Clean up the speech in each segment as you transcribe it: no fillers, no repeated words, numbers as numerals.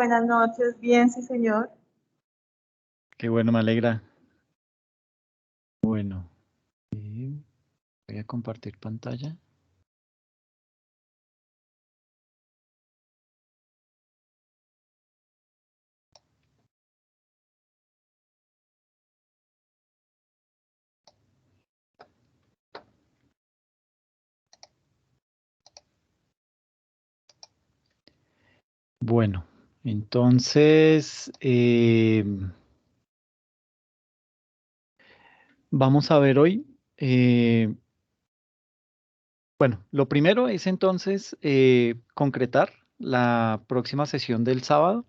Buenas noches, bien, sí, señor. Qué bueno, me alegra. Bueno, voy a compartir pantalla. Bueno, entonces vamos a ver hoy. Bueno, lo primero es entonces concretar la próxima sesión del sábado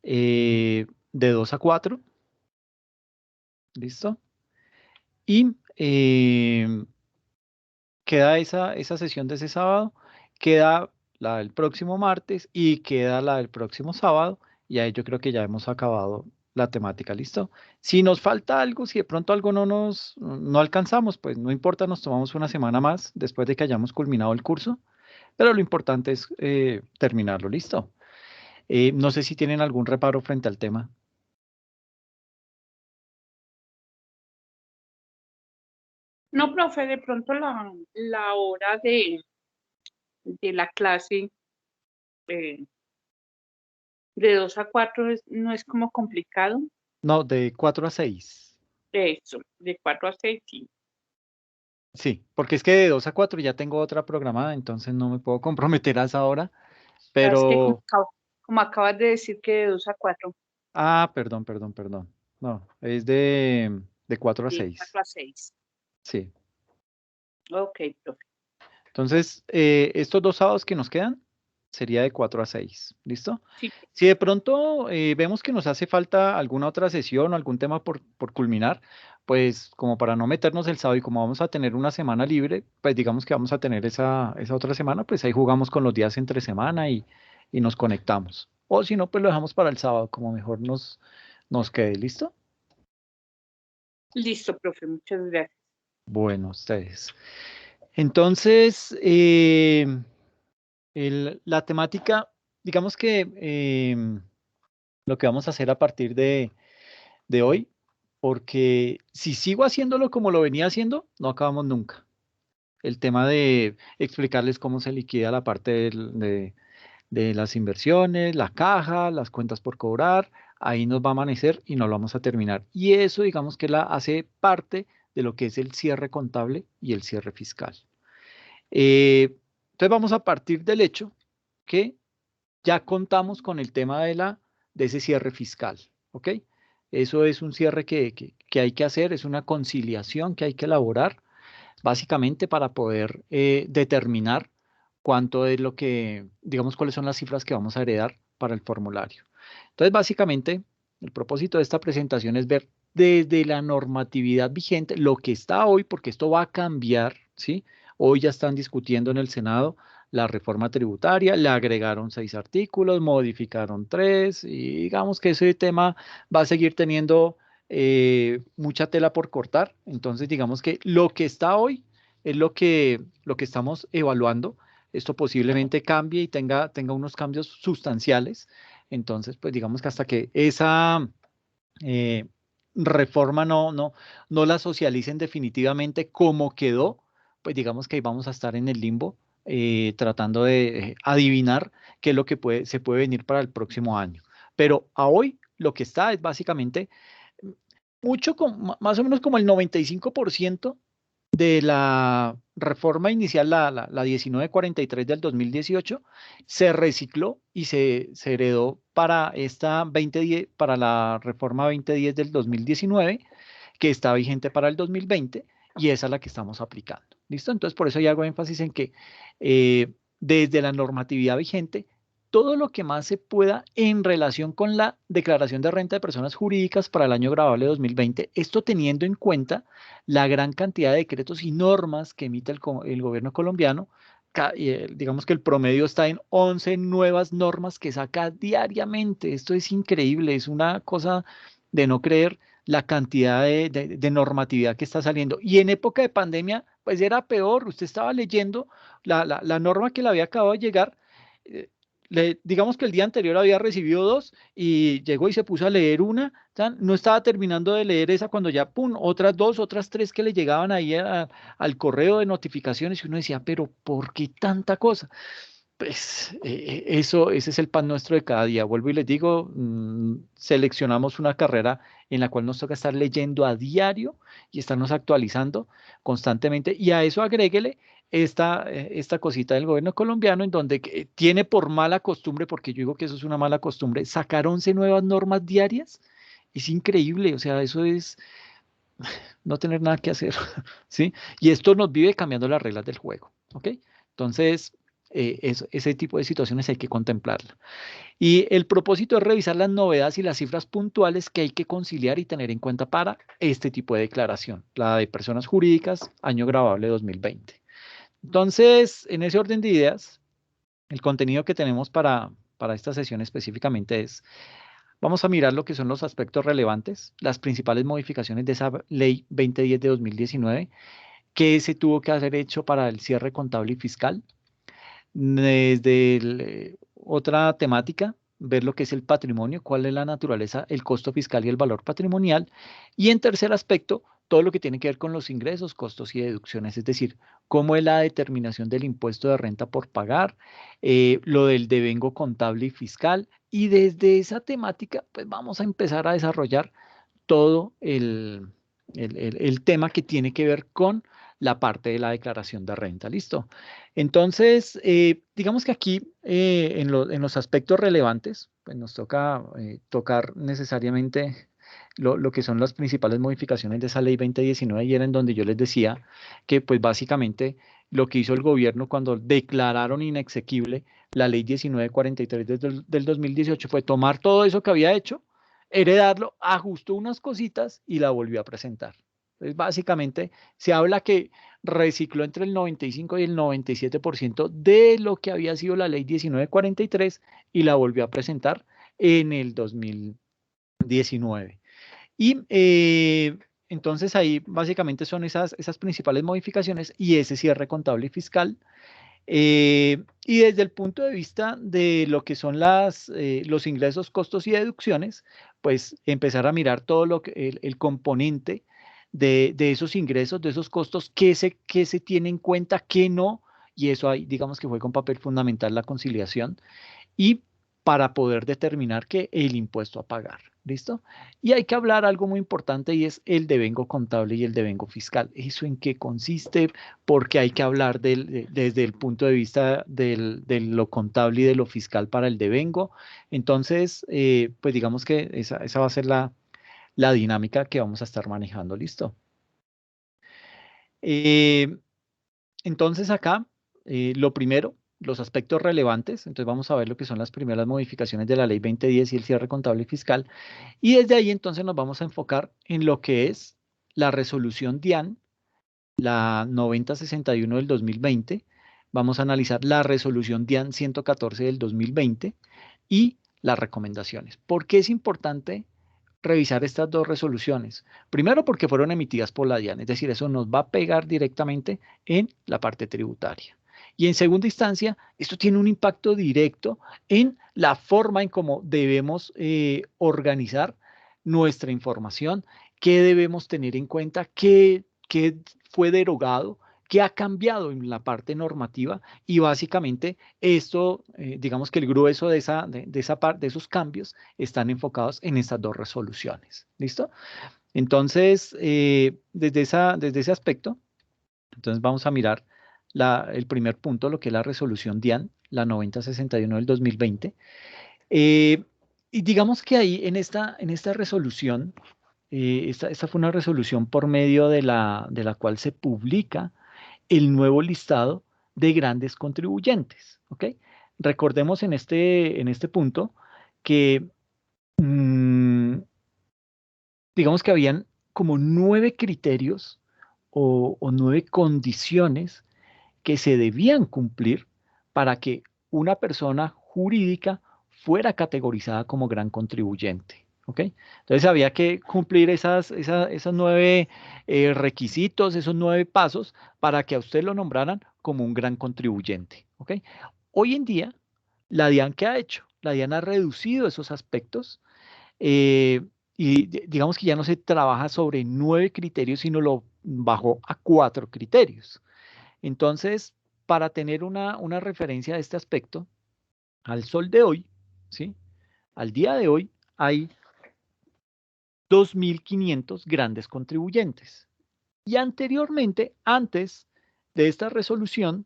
de 2 a 4. ¿Listo? Y queda esa sesión de ese sábado, queda la del próximo martes y queda la del próximo sábado. Y ahí yo creo que ya hemos acabado la temática, ¿listo? Si nos falta algo, si de pronto algo no alcanzamos, pues no importa, nos tomamos una semana más después de que hayamos culminado el curso, pero lo importante es terminarlo, ¿listo? No sé si tienen algún reparo frente al tema. No, profe, de pronto la hora de la clase de 2 a 4 no es como complicado. No, de 4 a 6. Eso, de 4 a 6, sí. Sí, porque es que de 2 a 4 ya tengo otra programada, entonces no me puedo comprometer a esa hora, Es que pero... como acabas de decir que de 2 a 4, Ah, perdón. No, es de 4 a de 6. 4 a 6. Sí. Ok, profe. Entonces, estos 2 sábados que nos quedan sería de 4 a 6. ¿Listo? Sí, Si de pronto vemos que nos hace falta alguna otra sesión o algún tema por culminar, pues como para no meternos el sábado y como vamos a tener una semana libre, pues digamos que vamos a tener esa otra semana, pues ahí jugamos con los días entre semana y nos conectamos. O si no, pues lo dejamos para el sábado, como mejor nos quede. ¿Listo? listo, profe, muchas gracias. Bueno, ustedes. Entonces, la temática, digamos que lo que vamos a hacer a partir de hoy, porque si sigo haciéndolo como lo venía haciendo, no acabamos nunca. El tema de explicarles cómo se liquida la parte de las inversiones, la caja, las cuentas por cobrar, ahí nos va a amanecer y no lo vamos a terminar. Y eso, digamos que hace parte de lo que es el cierre contable y el cierre fiscal. Entonces vamos a partir del hecho que ya contamos con el tema de ese cierre fiscal, ¿ok? Eso es un cierre que hay que hacer, es una conciliación que hay que elaborar, básicamente para poder determinar cuánto es lo que, digamos, cuáles son las cifras que vamos a heredar para el formulario. Entonces, básicamente, el propósito de esta presentación es ver desde la normatividad vigente lo que está hoy, porque esto va a cambiar, ¿sí? Hoy ya están discutiendo en el Senado la reforma tributaria, le agregaron 6 artículos, modificaron 3, y digamos que ese tema va a seguir teniendo mucha tela por cortar. Entonces, digamos que lo que está hoy es lo que estamos evaluando. Esto posiblemente cambie y tenga unos cambios sustanciales. Entonces, pues digamos que hasta que esa eh, reforma no la socialicen definitivamente como quedó, pues digamos que ahí vamos a estar en el limbo tratando de adivinar qué es lo que se puede venir para el próximo año. Pero a hoy lo que está es básicamente más o menos como el 95% de la reforma inicial, la 1943 del 2018, se recicló y se heredó para esta 2010, para la reforma 2010 del 2019, que está vigente para el 2020, y esa es la que estamos aplicando. ¿Listo? Entonces, por eso yo hago énfasis en que desde la normatividad vigente, todo lo que más se pueda en relación con la declaración de renta de personas jurídicas para el año grabable 2020, esto teniendo en cuenta la gran cantidad de decretos y normas que emite el gobierno colombiano. Digamos que el promedio está en 11 nuevas normas que saca diariamente. Esto es increíble, es una cosa de no creer la cantidad de normatividad que está saliendo. Y en época de pandemia, pues era peor. Usted estaba leyendo la norma que le había acabado de llegar. eh, digamos que el día anterior había recibido 2 y llegó y se puso a leer una, ¿tan? No estaba terminando de leer esa cuando ya, pum, otras 2, otras 3 que le llegaban ahí al correo de notificaciones y uno decía, pero ¿por qué tanta cosa? Pues ese es el pan nuestro de cada día. Vuelvo y les digo, seleccionamos una carrera en la cual nos toca estar leyendo a diario y estarnos actualizando constantemente. Y a eso agréguele esta cosita del gobierno colombiano en donde tiene por mala costumbre, porque yo digo que eso es una mala costumbre, sacar 11 nuevas normas diarias. Es increíble, o sea, eso es no tener nada que hacer, ¿sí? Y esto nos vive cambiando las reglas del juego, ¿ok? Entonces, ese tipo de situaciones hay que contemplarla. Y el propósito es revisar las novedades y las cifras puntuales que hay que conciliar y tener en cuenta para este tipo de declaración, la de personas jurídicas, año grabable 2020. Entonces, en ese orden de ideas, el contenido que tenemos para esta sesión específicamente es: vamos a mirar lo que son los aspectos relevantes, las principales modificaciones de esa ley 2010 de 2019, qué se tuvo que hacer hecho para el cierre contable y fiscal. Desde otra temática, ver lo que es el patrimonio, cuál es la naturaleza, el costo fiscal y el valor patrimonial. Y en tercer aspecto, todo lo que tiene que ver con los ingresos, costos y deducciones, es decir, cómo es la determinación del impuesto de renta por pagar, lo del devengo contable y fiscal. Y desde esa temática, pues vamos a empezar a desarrollar todo el tema que tiene que ver con la parte de la declaración de renta. ¿Listo? Entonces, digamos que aquí en los aspectos relevantes, pues nos toca tocar necesariamente lo que son las principales modificaciones de esa ley 2019 y era en donde yo les decía que pues básicamente lo que hizo el gobierno cuando declararon inexequible la ley 1943 del 2018 fue tomar todo eso que había hecho, heredarlo, ajustó unas cositas y la volvió a presentar. Entonces, básicamente se habla que recicló entre el 95 y el 97% de lo que había sido la ley 1943 y la volvió a presentar en el 2019. Y entonces ahí básicamente son esas principales modificaciones y ese cierre contable y fiscal. Y desde el punto de vista de lo que son los ingresos, costos y deducciones, pues empezar a mirar todo el componente de esos ingresos, de esos costos, qué se tiene en cuenta, qué no, y eso ahí digamos que fue con papel fundamental la conciliación y para poder determinar que el impuesto a pagar. ¿Listo? Y hay que hablar algo muy importante y es el devengo contable y el devengo fiscal. ¿Eso en qué consiste? Porque hay que hablar desde el punto de vista de lo contable y de lo fiscal para el devengo. Entonces, pues digamos que esa va a ser la dinámica que vamos a estar manejando. ¿Listo? Eh, entonces acá, lo primero, los aspectos relevantes. Entonces vamos a ver lo que son las primeras modificaciones de la ley 2010 y el cierre contable y fiscal. Y desde ahí entonces nos vamos a enfocar en lo que es la resolución DIAN, la 9061 del 2020. Vamos a analizar la resolución DIAN 114 del 2020 y las recomendaciones. ¿Por qué es importante revisar estas dos resoluciones? Primero, porque fueron emitidas por la DIAN, es decir, eso nos va a pegar directamente en la parte tributaria. Y en segunda instancia, esto tiene un impacto directo en la forma en cómo debemos organizar nuestra información, qué debemos tener en cuenta, qué fue derogado, qué ha cambiado en la parte normativa y básicamente esto, digamos que el grueso de de esos cambios están enfocados en estas dos resoluciones. ¿Listo? Entonces, desde ese aspecto, entonces vamos a mirar el primer punto, lo que es la resolución DIAN, la 9061 del 2020. Eh, y digamos que ahí en esta resolución, esta fue una resolución por medio de la cual se publica el nuevo listado de grandes contribuyentes. ¿Ok? Recordemos en este punto que digamos que habían como 9 criterios o 9 condiciones que se debían cumplir para que una persona jurídica fuera categorizada como gran contribuyente. ¿Ok? Entonces había que cumplir esos 9 requisitos, esos 9 pasos para que a usted lo nombraran como un gran contribuyente. ¿Ok? Hoy en día La DIAN, ¿qué ha hecho? La DIAN ha reducido esos aspectos y digamos que ya no se trabaja sobre 9 criterios, sino lo bajó a 4 criterios. Entonces, para tener una referencia de este aspecto, al sol de hoy, ¿sí? Al día de hoy hay 2.500 grandes contribuyentes. Y anteriormente, antes de esta resolución,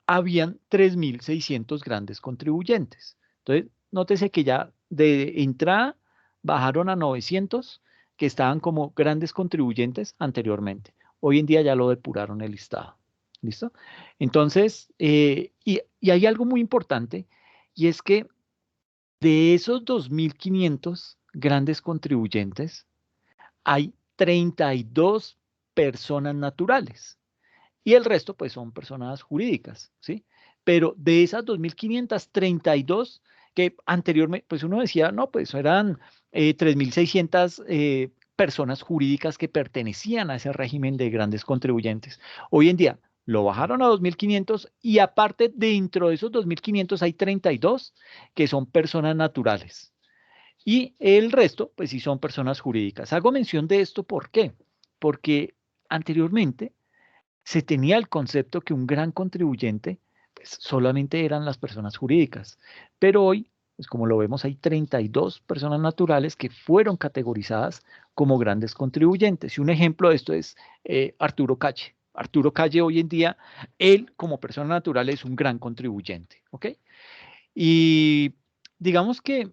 habían 3.600 grandes contribuyentes. Entonces, nótese que ya de entrada bajaron a 900 que estaban como grandes contribuyentes anteriormente. Hoy en día ya lo depuraron el listado. ¿Listo? Entonces, y hay algo muy importante, y es que de esos 2.500 grandes contribuyentes, hay 32 personas naturales y el resto pues son personas jurídicas, ¿sí? Pero de esas 2.532 que anteriormente, pues uno decía, no, pues eran 3.600 personas jurídicas que pertenecían a ese régimen de grandes contribuyentes. Hoy en día lo bajaron a 2.500 y aparte dentro de esos 2.500 hay 32 que son personas naturales. Y el resto, pues sí son personas jurídicas. Hago mención de esto, ¿por qué? Porque anteriormente se tenía el concepto que un gran contribuyente pues, solamente eran las personas jurídicas, pero hoy, pues como lo vemos, hay 32 personas naturales que fueron categorizadas como grandes contribuyentes. Y un ejemplo de esto es Arturo Calle. Arturo Calle hoy en día, él como persona natural es un gran contribuyente, ¿ok? Y digamos que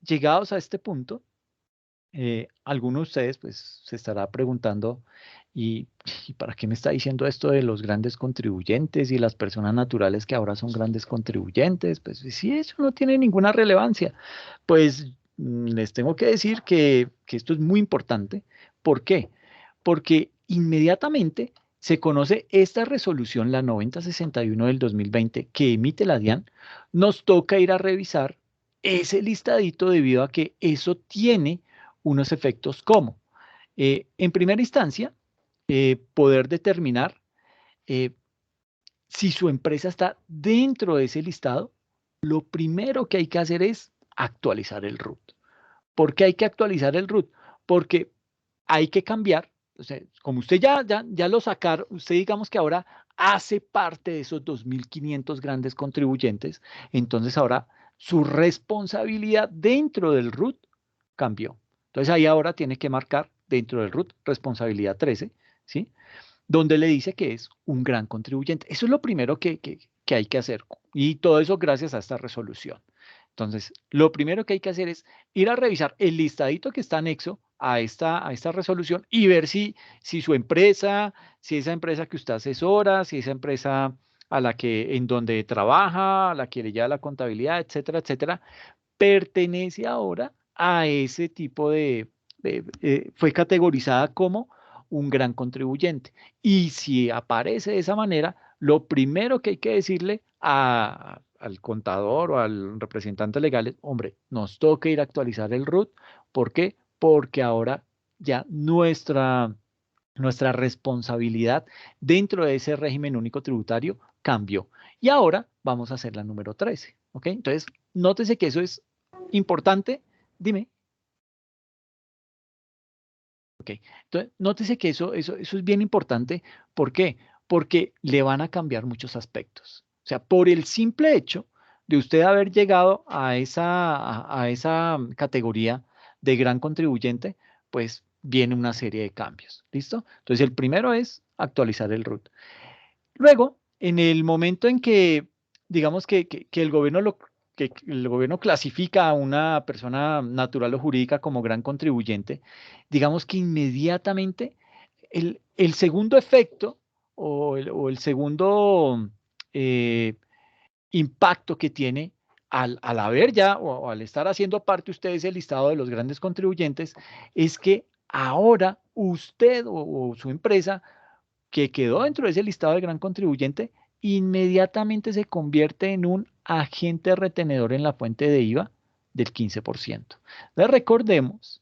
llegados a este punto, alguno de ustedes pues se estará preguntando, ¿y para qué me está diciendo esto de los grandes contribuyentes y las personas naturales que ahora son grandes contribuyentes? Pues sí, eso no tiene ninguna relevancia. Pues les tengo que decir que esto es muy importante. ¿Por qué? Porque inmediatamente se conoce esta resolución, la 9061 del 2020, que emite la DIAN, nos toca ir a revisar ese listadito debido a que eso tiene unos efectos como, en primera instancia, poder determinar eh, si su empresa está dentro de ese listado. Lo primero que hay que hacer es actualizar el RUT. ¿Por qué hay que actualizar el RUT? Porque hay que cambiar, o sea, como usted ya lo sacaron, usted digamos que ahora hace parte de esos 2.500 grandes contribuyentes, entonces ahora su responsabilidad dentro del RUT cambió. Entonces ahí ahora tiene que marcar dentro del RUT responsabilidad 13, ¿sí? Donde le dice que es un gran contribuyente. Eso es lo primero que hay que hacer. Y todo eso gracias a esta resolución. Entonces, lo primero que hay que hacer es ir a revisar el listadito que está anexo a esta resolución y ver si su empresa, si esa empresa que usted asesora, si esa empresa en donde trabaja, a la que le lleva la contabilidad, etcétera, etcétera, pertenece ahora a ese tipo fue categorizada como un gran contribuyente. Y si aparece de esa manera, lo primero que hay que decirle al contador o al representante legal es, hombre, nos toca ir a actualizar el RUT. ¿Por qué? Porque ahora ya nuestra responsabilidad dentro de ese régimen único tributario cambió. Y ahora vamos a hacer la número 13. ¿Ok? Entonces, nótese que eso es importante. Dime. Ok. Entonces, nótese que eso es bien importante. ¿Por qué? Porque le van a cambiar muchos aspectos. O sea, por el simple hecho de usted haber llegado a esa categoría de gran contribuyente, pues viene una serie de cambios. ¿Listo? Entonces, el primero es actualizar el RUT. Luego, en el momento en que, digamos que el gobierno clasifica a una persona natural o jurídica como gran contribuyente, digamos que inmediatamente el segundo efecto o el segundo eh, impacto que tiene al haber ya o al estar haciendo parte ustedes el listado de los grandes contribuyentes es que ahora usted o su empresa que quedó dentro de ese listado de gran contribuyente, inmediatamente se convierte en un agente retenedor en la fuente de IVA del 15%. Entonces recordemos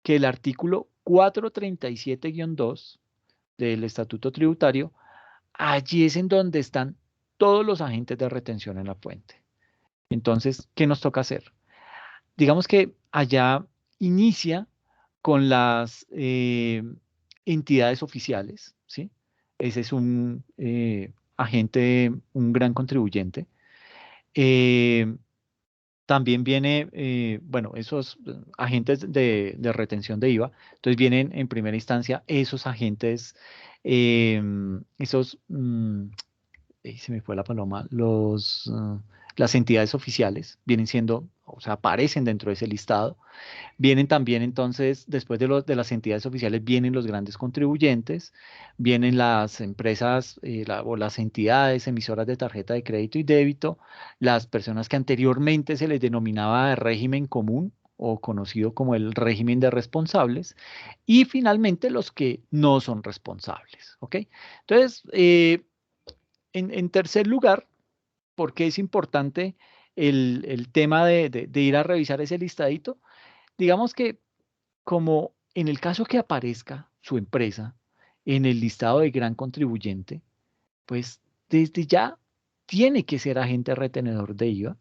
que el artículo 437-2 del Estatuto Tributario, allí es en donde están todos los agentes de retención en la fuente. Entonces, ¿qué nos toca hacer? Digamos que allá inicia con las entidades oficiales, ¿sí? Ese es un agente, un gran contribuyente. Eh, También viene, bueno, esos agentes de retención de IVA. Entonces vienen en primera instancia esos agentes, esos, se me fue la paloma, las entidades oficiales vienen siendo, o sea, aparecen dentro de ese listado. Vienen también entonces, después de las entidades oficiales, vienen los grandes contribuyentes, vienen las empresas o las entidades emisoras de tarjeta de crédito y débito, las personas que anteriormente se les denominaba de régimen común o conocido como el régimen de responsables, y finalmente los que no son responsables, ¿ok? Entonces, en tercer lugar, ¿por qué es importante el tema de ir a revisar ese listadito? Digamos que como en el caso que aparezca su empresa en el listado de gran contribuyente, pues desde ya tiene que ser agente retenedor de IVA.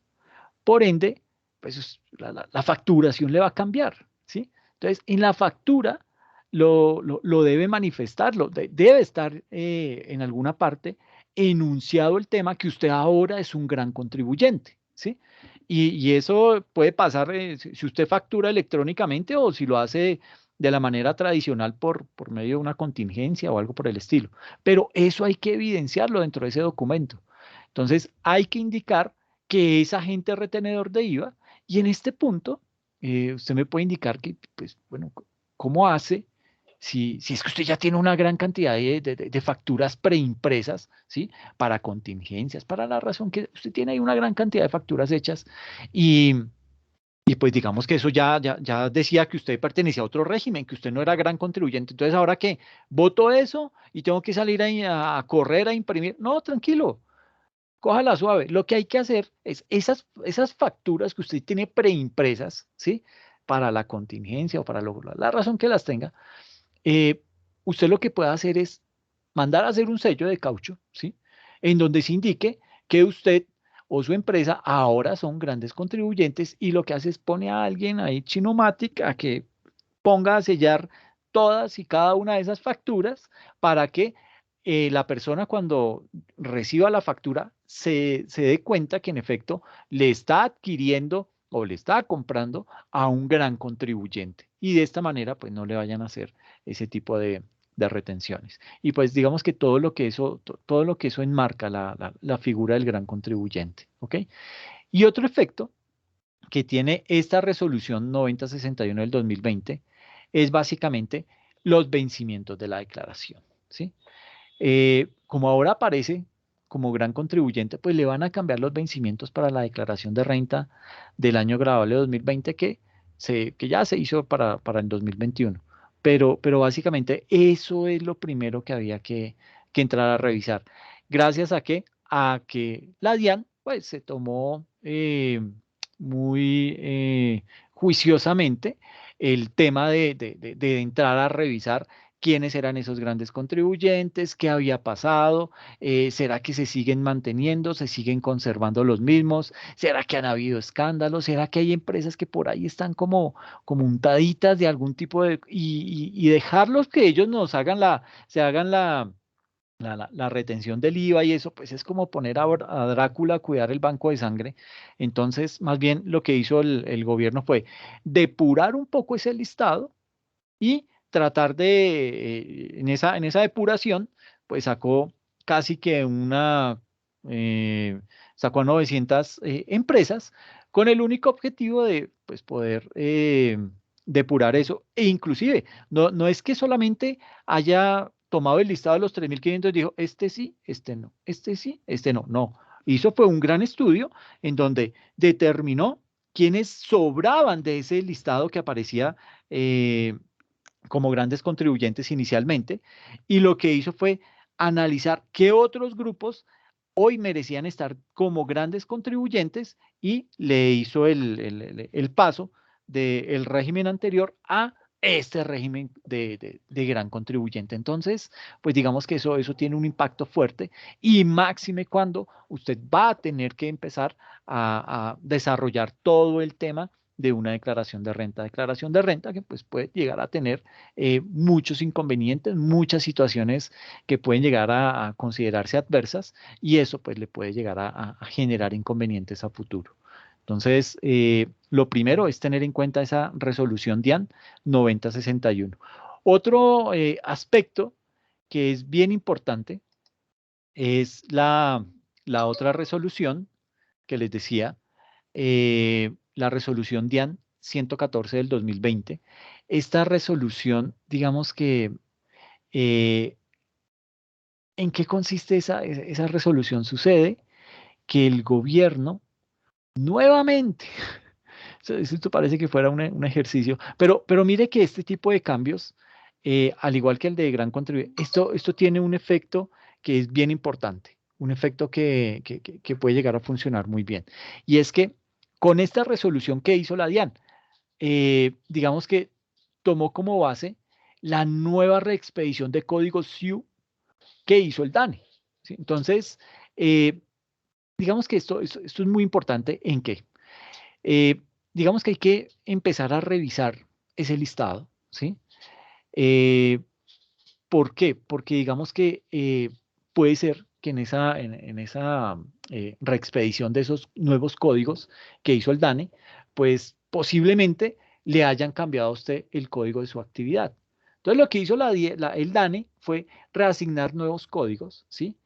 Por ende, pues la facturación le va a cambiar, ¿sí? Entonces, en la factura lo debe manifestarlo, debe estar en alguna parte enunciado el tema que usted ahora es un gran contribuyente, ¿sí? Y eso puede pasar si usted factura electrónicamente o si lo hace de la manera tradicional por medio de una contingencia o algo por el estilo. Pero eso hay que evidenciarlo dentro de ese documento. Entonces, hay que indicar que es agente retenedor de IVA y en este punto usted me puede indicar que, pues, bueno, cómo hace si es que usted ya tiene una gran cantidad de facturas preimpresas, ¿sí? Para contingencias, para la razón que usted tiene ahí una gran cantidad de facturas hechas y, y pues digamos que eso ya decía que usted pertenecía a otro régimen, que usted no era gran contribuyente. Entonces, ¿ahora qué? ¿Voto eso y tengo que salir a correr a imprimir? No, tranquilo, cójala suave. Lo que hay que hacer es esas facturas que usted tiene preimpresas, ¿sí? Para la contingencia o para la razón que las tenga, eh, usted lo que puede hacer es mandar a hacer un sello de caucho, ¿sí? En donde se indique que usted o su empresa ahora son grandes contribuyentes y lo que hace es pone a alguien ahí chinomatic a que ponga a sellar todas y cada una de esas facturas para que la persona cuando reciba la factura se dé cuenta que en efecto le está adquiriendo o le está comprando a un gran contribuyente y de esta manera pues no le vayan a hacer ese tipo de retenciones. Y pues digamos que todo lo que eso enmarca la figura del gran contribuyente, ¿ok? Y otro efecto que tiene esta resolución 9061 del 2020 es básicamente los vencimientos de la declaración, ¿sí? Como ahora aparece como gran contribuyente, pues le van a cambiar los vencimientos para la declaración de renta del año grabable 2020 que ya se hizo para el 2021. Pero básicamente eso es lo primero que había que entrar a revisar. Gracias a que la DIAN pues se tomó muy juiciosamente el tema de entrar a revisar quiénes eran esos grandes contribuyentes, qué había pasado, será que se siguen manteniendo, se siguen conservando los mismos, será que han habido escándalos, será que hay empresas que por ahí están como untaditas de algún tipo y dejarlos que ellos nos hagan se hagan la retención del IVA y eso, pues es como poner a Drácula a cuidar el banco de sangre. Entonces, más bien lo que hizo el gobierno fue depurar un poco ese listado y tratar en esa depuración, pues sacó casi que sacó a 900 empresas con el único objetivo de pues, poder depurar eso. E inclusive, no es que solamente haya tomado el listado de los 3.500 y dijo, este sí, este no, este sí, este no, no. Hizo fue un gran estudio en donde determinó quiénes sobraban de ese listado que aparecía como grandes contribuyentes inicialmente, y lo que hizo fue analizar qué otros grupos hoy merecían estar como grandes contribuyentes y le hizo el paso del régimen anterior a este régimen de gran contribuyente. Entonces, pues digamos que eso tiene un impacto fuerte y máxime cuando usted va a tener que empezar a desarrollar todo el tema de una declaración de renta que pues puede llegar a tener muchos inconvenientes, muchas situaciones que pueden llegar a considerarse adversas y eso pues le puede llegar a generar inconvenientes a futuro. Entonces, lo primero es tener en cuenta esa resolución DIAN 9061. Otro aspecto que es bien importante es la otra resolución que les decía, la resolución DIAN 114 del 2020. Esta resolución, digamos que, ¿en qué consiste esa resolución? Sucede que el gobierno nuevamente, esto parece que fuera un ejercicio, pero mire que este tipo de cambios, al igual que el de gran contribuyente, esto tiene un efecto que es bien importante, un efecto que puede llegar a funcionar muy bien. Y es que con esta resolución que hizo la DIAN, digamos que tomó como base la nueva reexpedición de códigos SIU que hizo el DANE. ¿Sí? Entonces, digamos que esto es muy importante en que digamos que hay que empezar a revisar ese listado, ¿sí? Eh, ¿Por qué? Porque digamos que puede ser que en esa reexpedición de esos nuevos códigos que hizo el DANE, pues posiblemente le hayan cambiado a usted el código de su actividad. Entonces lo que hizo el DANE fue reasignar nuevos códigos, ¿sí?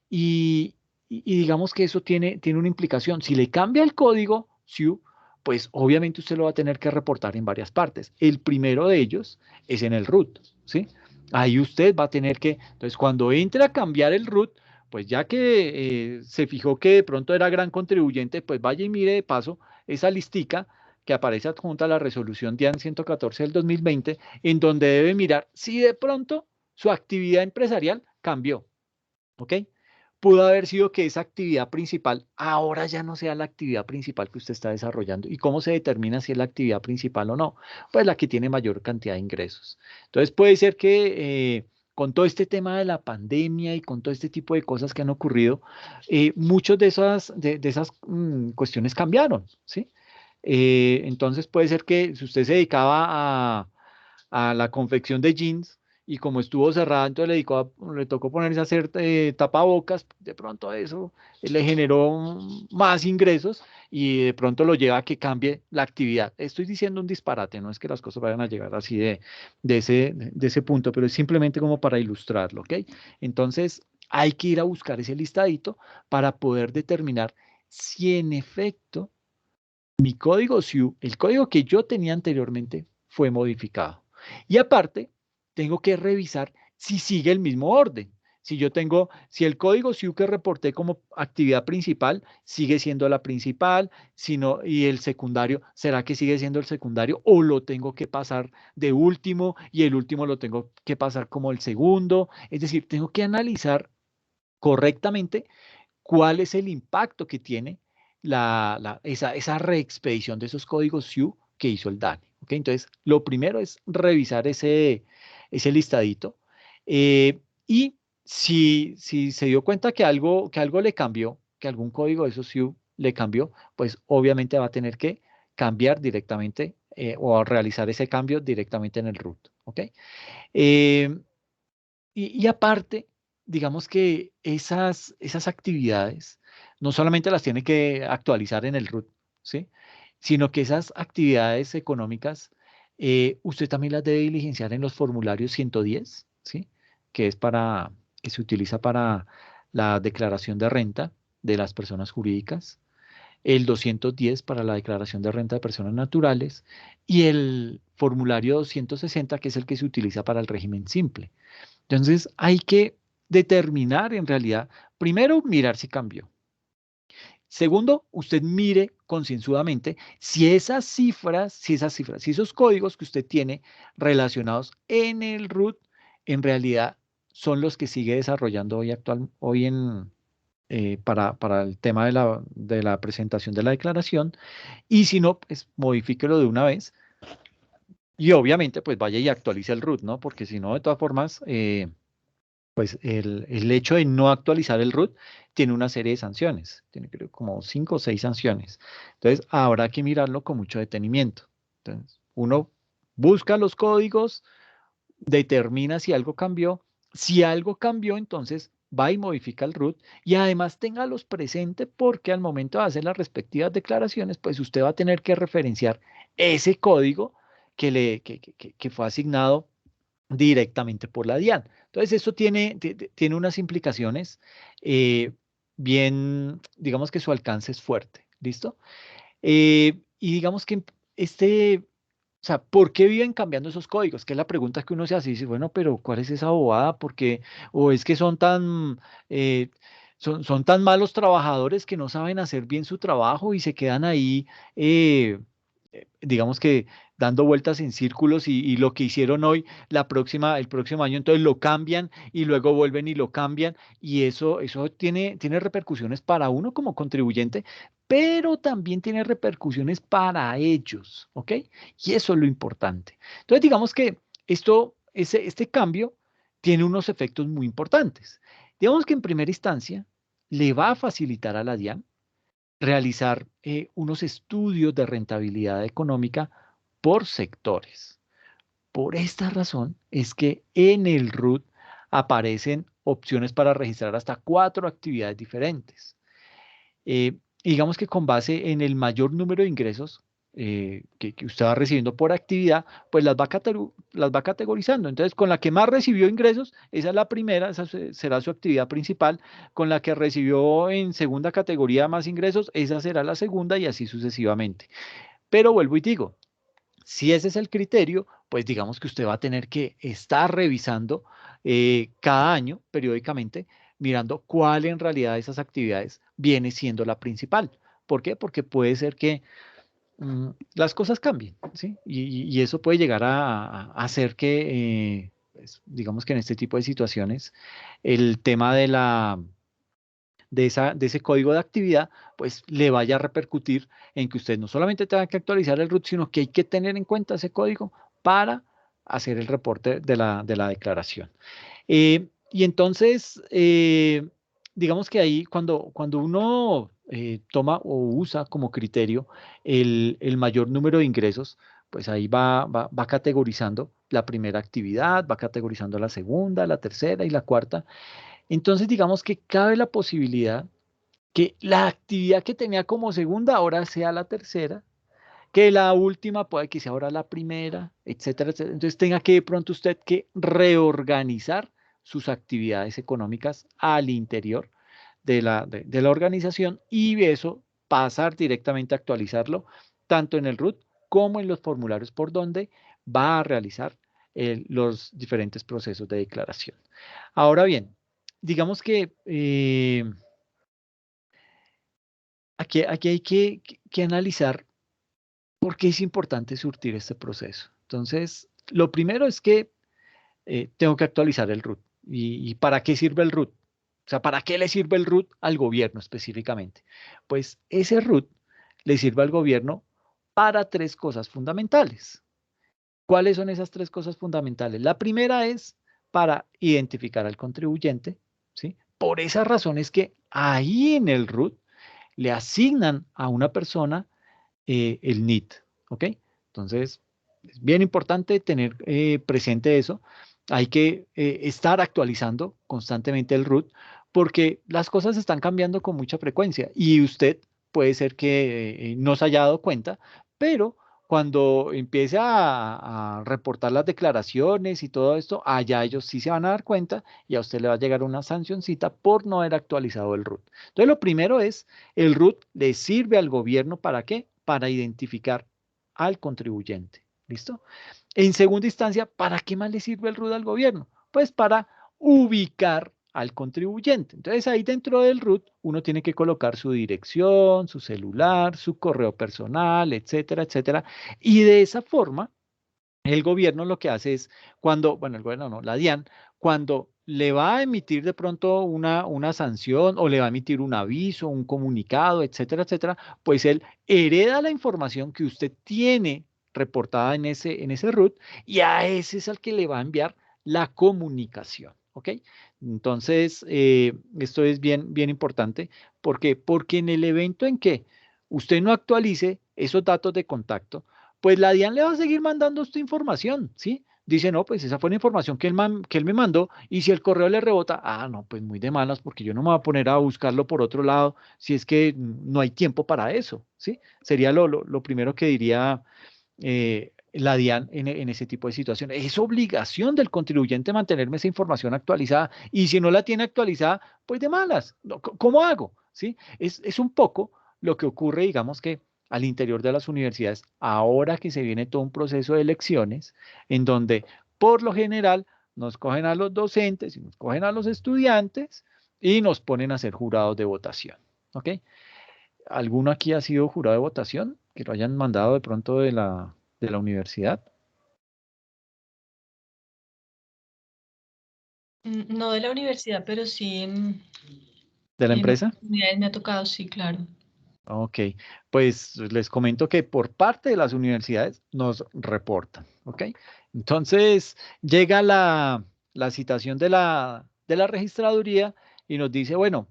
Y, y digamos que eso tiene una implicación. Si le cambia el código SIU, pues obviamente usted lo va a tener que reportar en varias partes. El primero de ellos es en el root, ¿sí? Ahí usted va a tener que, entonces cuando entre a cambiar el root, pues ya que se fijó que de pronto era gran contribuyente, pues vaya y mire de paso esa listica que aparece adjunta a la resolución DIAN 114 del 2020, en donde debe mirar si de pronto su actividad empresarial cambió, ¿ok? Pudo haber sido que esa actividad principal ahora ya no sea la actividad principal que usted está desarrollando. ¿Y cómo se determina si es la actividad principal o no? Pues la que tiene mayor cantidad de ingresos. Entonces puede ser que con todo este tema de la pandemia y con todo este tipo de cosas que han ocurrido, muchas de esas cuestiones cambiaron, ¿sí? Entonces puede ser que si usted se dedicaba a la confección de jeans, y como estuvo cerrada, entonces le tocó ponerse a hacer tapabocas, de pronto eso le generó más ingresos y de pronto lo lleva a que cambie la actividad. Estoy diciendo un disparate, no es que las cosas vayan a llegar así de ese punto, pero es simplemente como para ilustrarlo, ¿ok? Entonces hay que ir a buscar ese listadito para poder determinar si en efecto mi código SIU, el código que yo tenía anteriormente, fue modificado. Y aparte, tengo que revisar si sigue el mismo orden. Si el código SIU que reporté como actividad principal sigue siendo la principal, y el secundario, ¿será que sigue siendo el secundario o lo tengo que pasar de último y el último lo tengo que pasar como el segundo? Es decir, tengo que analizar correctamente cuál es el impacto que tiene esa reexpedición de esos códigos SIU que hizo el DANE. ¿Ok? Entonces, lo primero es revisar ese listadito. Y si se dio cuenta que algo le cambió, que algún código de esos SIU le cambió, pues obviamente va a tener que cambiar directamente o realizar ese cambio directamente en el root. ¿Ok? Eh, y aparte, digamos que esas actividades no solamente las tiene que actualizar en el RUT, ¿sí? Sino que esas actividades económicas usted también las debe diligenciar en los formularios 110, ¿sí? Que que se utiliza para la declaración de renta de las personas jurídicas, el 210 para la declaración de renta de personas naturales y el formulario 260, que es el que se utiliza para el régimen simple. Entonces hay que determinar en realidad, primero, mirar si cambió. Segundo, usted mire concienzudamente si esos códigos que usted tiene relacionados en el root, en realidad son los que sigue desarrollando para el tema de la presentación de la declaración. Y si no, pues modifíquelo de una vez Y obviamente, pues vaya y actualice el root, ¿no? Porque si no, de todas formas, pues el hecho de no actualizar el root tiene una serie de sanciones. Tiene creo como 5 o 6 sanciones. Entonces, habrá que mirarlo con mucho detenimiento. Entonces, uno busca los códigos, determina si algo cambió. Si algo cambió, entonces va y modifica el root y además téngalos presente porque al momento de hacer las respectivas declaraciones, pues usted va a tener que referenciar ese código que fue asignado directamente por la DIAN. Entonces, eso tiene unas implicaciones eh, bien, digamos que su alcance es fuerte, ¿listo? Y digamos que o sea, ¿por qué viven cambiando esos códigos? Que es la pregunta que uno se hace y dice, bueno, pero ¿cuál es esa bobada? Porque, o es que eh, son tan malos trabajadores que no saben hacer bien su trabajo y se quedan ahí, digamos que dando vueltas en círculos y lo que hicieron hoy, el próximo año, entonces lo cambian y luego vuelven y lo cambian y eso tiene repercusiones para uno como contribuyente, pero también tiene repercusiones para ellos, ¿ok? Y eso es lo importante. Entonces, digamos que este cambio tiene unos efectos muy importantes. Digamos que en primera instancia le va a facilitar a la DIAN realizar unos estudios de rentabilidad económica por sectores. Por esta razón es que en el RUT aparecen opciones para registrar hasta 4 actividades diferentes. Digamos que con base en el mayor número de ingresos que usted va recibiendo por actividad, pues las va categorizando. Entonces, con la que más recibió ingresos, esa es la primera, será su actividad principal. Con la que recibió en segunda categoría más ingresos, esa será la segunda y así sucesivamente. Pero vuelvo y digo, si ese es el criterio, pues digamos que usted va a tener que estar revisando cada año, periódicamente, mirando cuál en realidad de esas actividades viene siendo la principal. ¿Por qué? Porque puede ser que las cosas cambien, ¿sí? Y eso puede llegar a hacer que, pues, digamos que en este tipo de situaciones, el tema de ese código de actividad, pues le vaya a repercutir en que usted no solamente tenga que actualizar el root, sino que hay que tener en cuenta ese código para hacer el reporte de la declaración. Y entonces, digamos que ahí cuando uno toma o usa como criterio el mayor número de ingresos, pues ahí va categorizando la primera actividad, va categorizando la segunda, la tercera y la cuarta. Entonces, digamos que cabe la posibilidad que la actividad que tenía como segunda ahora sea la tercera, que la última puede que sea ahora la primera, etcétera, etcétera. Entonces tenga que de pronto usted que reorganizar sus actividades económicas al interior de la organización y eso pasar directamente a actualizarlo tanto en el RUT como en los formularios por donde va a realizar los diferentes procesos de declaración. Ahora bien, digamos que aquí hay que analizar por qué es importante surtir este proceso. Entonces, lo primero es que tengo que actualizar el RUT. ¿Y para qué sirve el RUT? O sea, ¿para qué le sirve el RUT al gobierno específicamente? Pues ese RUT le sirve al gobierno para 3 cosas fundamentales. ¿Cuáles son esas 3 cosas fundamentales? La primera es para identificar al contribuyente, ¿sí? Por esa razón es que ahí en el RUT le asignan a una persona el NIT, ¿ok? Entonces, es bien importante tener presente eso. Hay que estar actualizando constantemente el RUT porque las cosas están cambiando con mucha frecuencia y usted puede ser que no se haya dado cuenta, pero cuando empiece a reportar las declaraciones y todo esto, allá ellos sí se van a dar cuenta y a usted le va a llegar una sancioncita por no haber actualizado el RUT. Entonces, lo primero es, el RUT le sirve al gobierno ¿para qué? Para identificar al contribuyente. ¿Listo? En segunda instancia, ¿para qué más le sirve el RUT al gobierno? Pues para ubicar al contribuyente. Entonces ahí dentro del RUT uno tiene que colocar su dirección, su celular, su correo personal, etcétera, etcétera. Y de esa forma, el gobierno lo que hace es bueno, el gobierno no, la DIAN, cuando le va a emitir de pronto una sanción o le va a emitir un aviso, un comunicado, etcétera, etcétera, pues él hereda la información que usted tiene reportada en ese root, y a ese es al que le va a enviar la comunicación, ¿ok? Entonces, esto es bien importante. ¿Por qué? Porque en el evento en que usted no actualice esos datos de contacto, pues la DIAN le va a seguir mandando esta información, ¿sí? Dice, no, pues esa fue la información que él me mandó, y si el correo le rebota, no, pues muy de malas, porque yo no me voy a poner a buscarlo por otro lado, si es que no hay tiempo para eso, ¿sí? Sería lo primero que diría la DIAN en ese tipo de situaciones. Es obligación del contribuyente mantenerme esa información actualizada, y si no la tiene actualizada, pues de malas. ¿Cómo hago? ¿Sí? Es un poco lo que ocurre, digamos que al interior de las universidades, ahora que se viene todo un proceso de elecciones, en donde por lo general nos cogen a los docentes y nos cogen a los estudiantes y nos ponen a ser jurados de votación. ¿Ok? ¿Alguno aquí ha sido jurado de votación? Que lo hayan mandado de pronto de la universidad. No de la universidad, pero sí ¿De la en empresa? oportunidades me ha tocado, sí, claro. Ok, pues les comento que por parte de las universidades nos reportan, ¿ok? Entonces llega la citación de la registraduría y nos dice, bueno,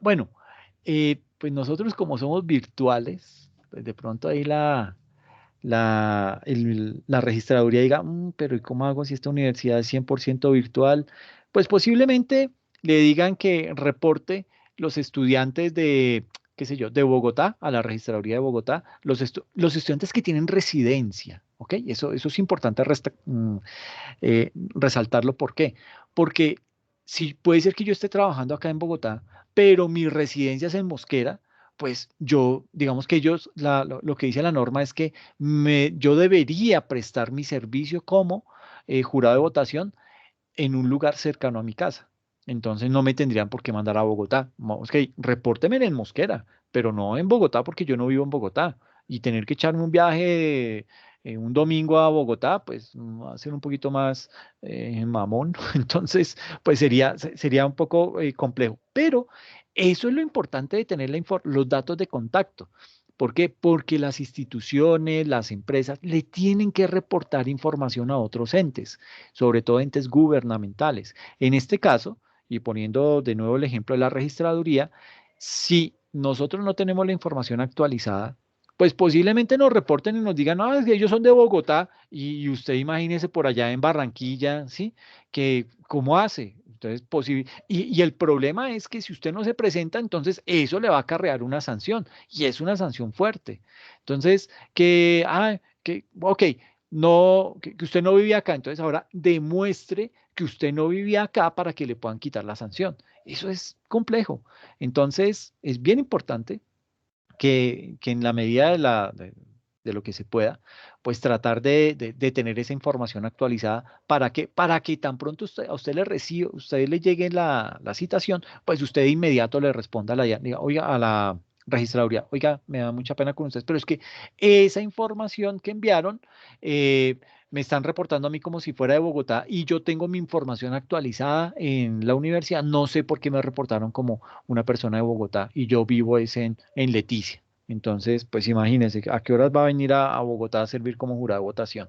pues nosotros como somos virtuales, pues de pronto ahí la registraduría diga, pero ¿y cómo hago si esta universidad es 100% virtual? Pues posiblemente le digan que reporte los estudiantes de, qué sé yo, de Bogotá a la registraduría de Bogotá, los estudiantes que tienen residencia, ¿ok? Eso es importante resaltarlo. ¿Por qué? Porque si puede ser que yo esté trabajando acá en Bogotá, pero mi residencia es en Mosquera, pues yo, digamos que ellos, lo que dice la norma es que yo debería prestar mi servicio como jurado de votación en un lugar cercano a mi casa. Entonces no me tendrían por qué mandar a Bogotá. Ok, repórteme en Mosquera, pero no en Bogotá porque yo no vivo en Bogotá. Y tener que echarme un viaje un domingo a Bogotá, pues va a ser un poquito más mamón. Entonces, pues sería un poco complejo. Pero eso es lo importante de tener los datos de contacto. ¿Por qué? Porque las instituciones, las empresas le tienen que reportar información a otros entes, sobre todo entes gubernamentales. En este caso, y poniendo de nuevo el ejemplo de la registraduría, si nosotros no tenemos la información actualizada, pues posiblemente nos reporten y nos digan, no, es que ellos son de Bogotá, y usted imagínese por allá en Barranquilla, ¿sí? Que, ¿cómo hace? Entonces, y el problema es que si usted no se presenta, entonces eso le va a acarrear una sanción, y es una sanción fuerte. Entonces, ok, no, que usted no vivía acá, entonces ahora demuestre que usted no vivía acá para que le puedan quitar la sanción. Eso es complejo. Entonces, es bien importante que en la medida de lo que se pueda, pues tratar de tener esa información actualizada para que tan pronto a usted le llegue la citación, pues usted de inmediato le responda diga, oiga, a la registraduría, oiga, me da mucha pena con ustedes, pero es que esa información que enviaron, me están reportando a mí como si fuera de Bogotá, y yo tengo mi información actualizada en la universidad. No sé por qué me reportaron como una persona de Bogotá y yo vivo en Leticia. Entonces, pues imagínense, ¿a qué horas va a venir a Bogotá a servir como jurado de votación?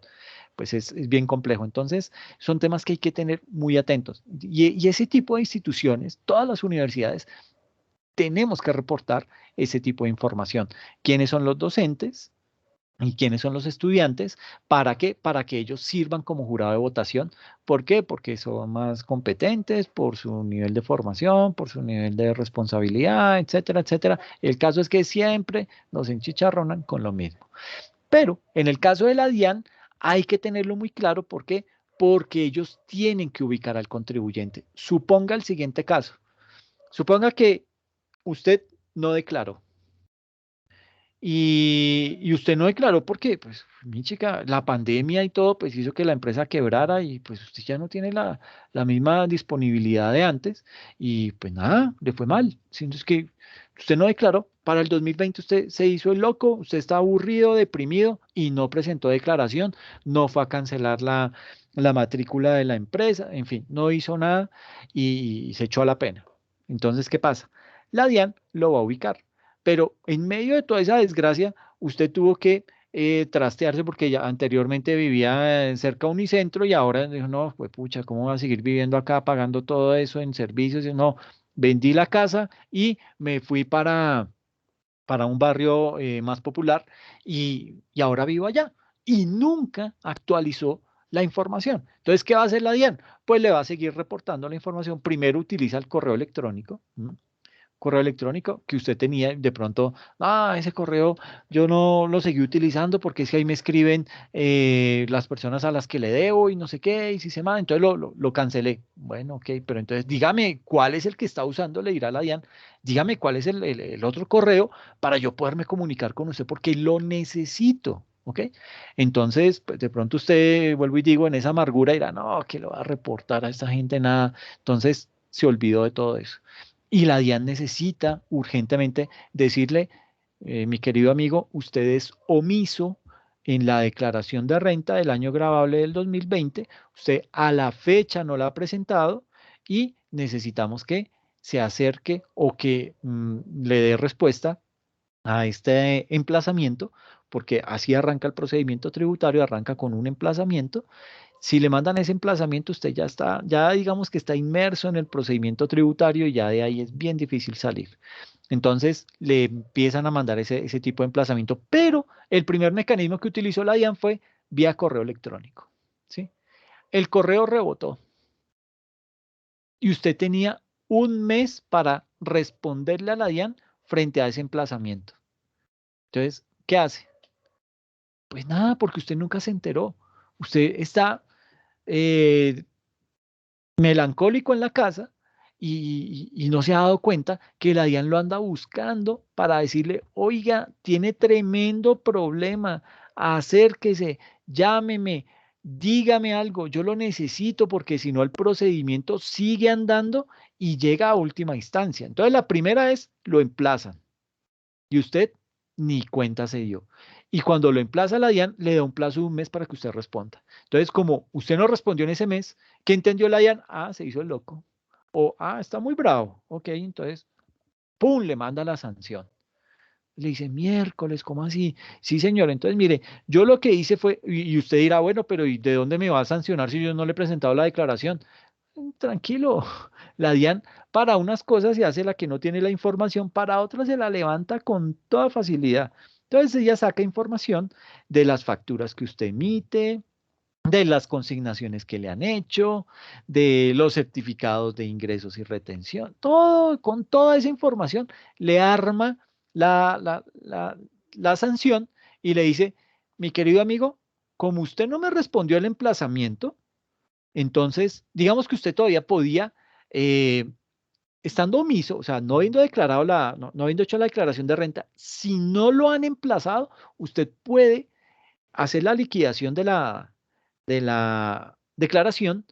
Pues es bien complejo. Entonces, son temas que hay que tener muy atentos. Y ese tipo de instituciones, todas las universidades, tenemos que reportar ese tipo de información. ¿Quiénes son los docentes? ¿Y quiénes son los estudiantes? ¿Para qué? Para que ellos sirvan como jurado de votación. ¿Por qué? Porque son más competentes por su nivel de formación, por su nivel de responsabilidad, etcétera, etcétera. El caso es que siempre nos enchicharronan con lo mismo. Pero en el caso de la DIAN hay que tenerlo muy claro. ¿Por qué? Porque ellos tienen que ubicar al contribuyente. Suponga el siguiente caso. Suponga que usted no declaró. Y usted no declaró porque, pues, mi chica, la pandemia y todo, pues hizo que la empresa quebrara, y pues usted ya no tiene la misma disponibilidad de antes, y pues nada, le fue mal. Siendo es que usted no declaró, para el 2020 usted se hizo el loco, usted está aburrido, deprimido y no presentó declaración, no fue a cancelar la matrícula de la empresa, en fin, no hizo nada y se echó a la pena. Entonces, ¿qué pasa? La DIAN lo va a ubicar. Pero en medio de toda esa desgracia, usted tuvo que trastearse porque ya anteriormente vivía cerca de Unicentro y ahora dijo, no, pues pucha, ¿cómo voy a seguir viviendo acá pagando todo eso en servicios? Y no, vendí la casa y me fui para un barrio más popular y ahora vivo allá. Y nunca actualizó la información. Entonces, ¿qué va a hacer la DIAN? Pues le va a seguir reportando la información. Primero utiliza el correo electrónico. Correo electrónico que usted tenía, de pronto, ese correo yo no lo seguí utilizando porque es que ahí me escriben las personas a las que le debo y no sé qué, y si se manda, entonces lo cancelé. Bueno, ok, pero entonces dígame cuál es el que está usando, le dirá la DIAN, dígame cuál es el otro correo para yo poderme comunicar con usted porque lo necesito. ¿Ok? Entonces, pues de pronto usted, vuelvo y digo, en esa amargura dirá, no, que lo va a reportar a esta gente, nada. Entonces, se olvidó de todo eso. Y la DIAN necesita urgentemente decirle, mi querido amigo, usted es omiso en la declaración de renta del año gravable del 2020, usted a la fecha no la ha presentado y necesitamos que se acerque o que le dé respuesta a este emplazamiento, porque así arranca el procedimiento tributario, arranca con un emplazamiento. Si le mandan ese emplazamiento, usted ya está, ya digamos que está inmerso en el procedimiento tributario y ya de ahí es bien difícil salir. Entonces le empiezan a mandar ese tipo de emplazamiento, pero el primer mecanismo que utilizó la DIAN fue vía correo electrónico, ¿sí? El correo rebotó y usted tenía un mes para responderle a la DIAN frente a ese emplazamiento. Entonces, ¿qué hace? Pues nada, porque usted nunca se enteró. Usted está eh, melancólico en la casa y no se ha dado cuenta que la DIAN lo anda buscando para decirle, oiga, tiene tremendo problema, acérquese, llámeme, dígame algo, yo lo necesito porque si no el procedimiento sigue andando y llega a última instancia. Entonces la primera es, lo emplazan y usted ni cuenta se dio. Y cuando lo emplaza la DIAN, le da un plazo de un mes para que usted responda. Entonces, como usted no respondió en ese mes, ¿qué entendió la DIAN? Se hizo el loco. O, está muy bravo. Ok, entonces, ¡pum!, le manda la sanción. Le dice, miércoles, ¿cómo así? Sí, señor. Entonces, mire, yo lo que hice fue, y usted dirá, bueno, pero ¿y de dónde me va a sancionar si yo no le he presentado la declaración? Tranquilo, la DIAN para unas cosas se hace la que no tiene la información, para otras se la levanta con toda facilidad. Entonces ella saca información de las facturas que usted emite, de las consignaciones que le han hecho, de los certificados de ingresos y retención, todo, con toda esa información le arma la sanción y le dice, mi querido amigo, como usted no me respondió el emplazamiento, entonces, digamos que usted todavía podía, estando omiso, o sea, no habiendo declarado no habiendo hecho la declaración de renta, si no lo han emplazado, usted puede hacer la liquidación de la declaración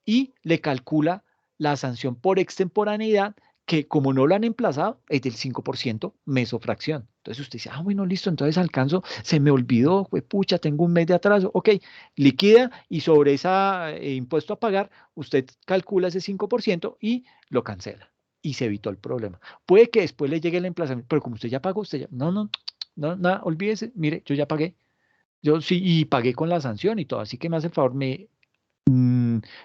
y le calcula la sanción por extemporaneidad, que como no lo han emplazado, es del 5% mesofracción. Entonces usted dice, bueno, listo, entonces alcanzo, se me olvidó, pucha, tengo un mes de atraso. Ok, liquida y sobre ese impuesto a pagar, usted calcula ese 5% y lo cancela. Y se evitó el problema. Puede que después le llegue el emplazamiento, pero como usted ya pagó, usted ya, no, nada, olvídese, mire, yo ya pagué. Yo sí, y pagué con la sanción y todo, así que me hace el favor, me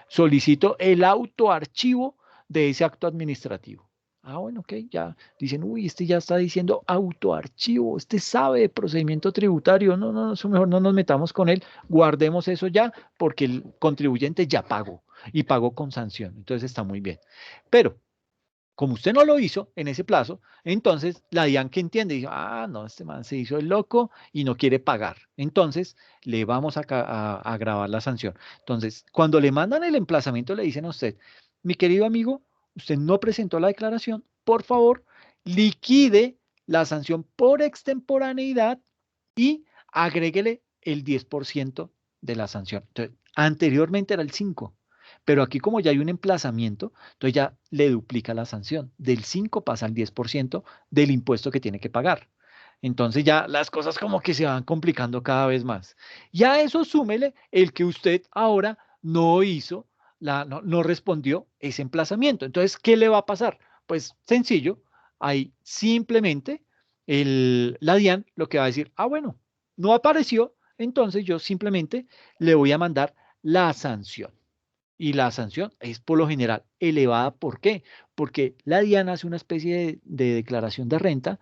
solicito el autoarchivo de ese acto administrativo. Bueno, ok, ya dicen, uy, este ya está diciendo autoarchivo, este sabe de procedimiento tributario, no, eso mejor no nos metamos con él, guardemos eso ya, porque el contribuyente ya pagó y pagó con sanción, entonces está muy bien. Pero como usted no lo hizo en ese plazo, entonces la DIAN que entiende, dice, no, este man se hizo el loco y no quiere pagar. Entonces le vamos a grabar la sanción. Entonces, cuando le mandan el emplazamiento, le dicen a usted, mi querido amigo, usted no presentó la declaración, por favor, liquide la sanción por extemporaneidad y agréguele el 10% de la sanción. Entonces, anteriormente era el 5%. Pero aquí como ya hay un emplazamiento, entonces ya le duplica la sanción. Del 5 pasa al 10% del impuesto que tiene que pagar. Entonces ya las cosas como que se van complicando cada vez más. Y a eso súmele el que usted ahora no hizo, no respondió ese emplazamiento. Entonces, ¿qué le va a pasar? Pues sencillo, ahí simplemente la DIAN lo que va a decir, bueno, no apareció, entonces yo simplemente le voy a mandar la sanción. Y la sanción es por lo general elevada. ¿Por qué? Porque la DIAN hace una especie de declaración de renta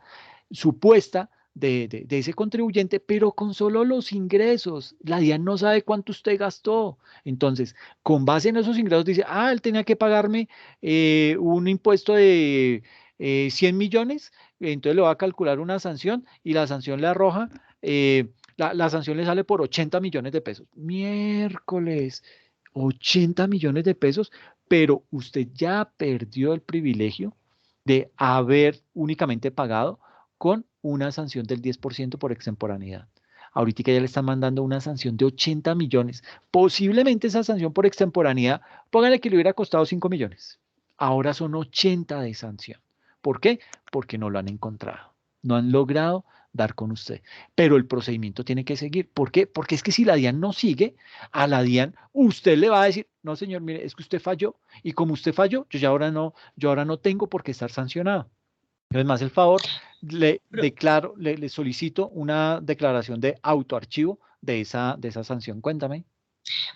supuesta de ese contribuyente, pero con solo los ingresos. La DIAN no sabe cuánto usted gastó. Entonces, con base en esos ingresos dice, ah, él tenía que pagarme un impuesto de 100 millones, entonces le va a calcular una sanción y la sanción le arroja, la sanción le sale por 80 millones de pesos. Miércoles. 80 millones de pesos, pero usted ya perdió el privilegio de haber únicamente pagado con una sanción del 10% por extemporaneidad. Ahorita ya le están mandando una sanción de 80 millones. Posiblemente esa sanción por extemporaneidad, póngale que le hubiera costado 5 millones. Ahora son 80 de sanción. ¿Por qué? Porque no lo han encontrado. No han logrado dar con usted. Pero el procedimiento tiene que seguir. ¿Por qué? Porque es que si la DIAN no sigue, a la DIAN usted le va a decir, no señor, mire, es que usted falló. Y como usted falló, yo ahora no tengo por qué estar sancionado. Entonces, más el favor, le declaro, le solicito una declaración de autoarchivo de esa sanción. Cuéntame.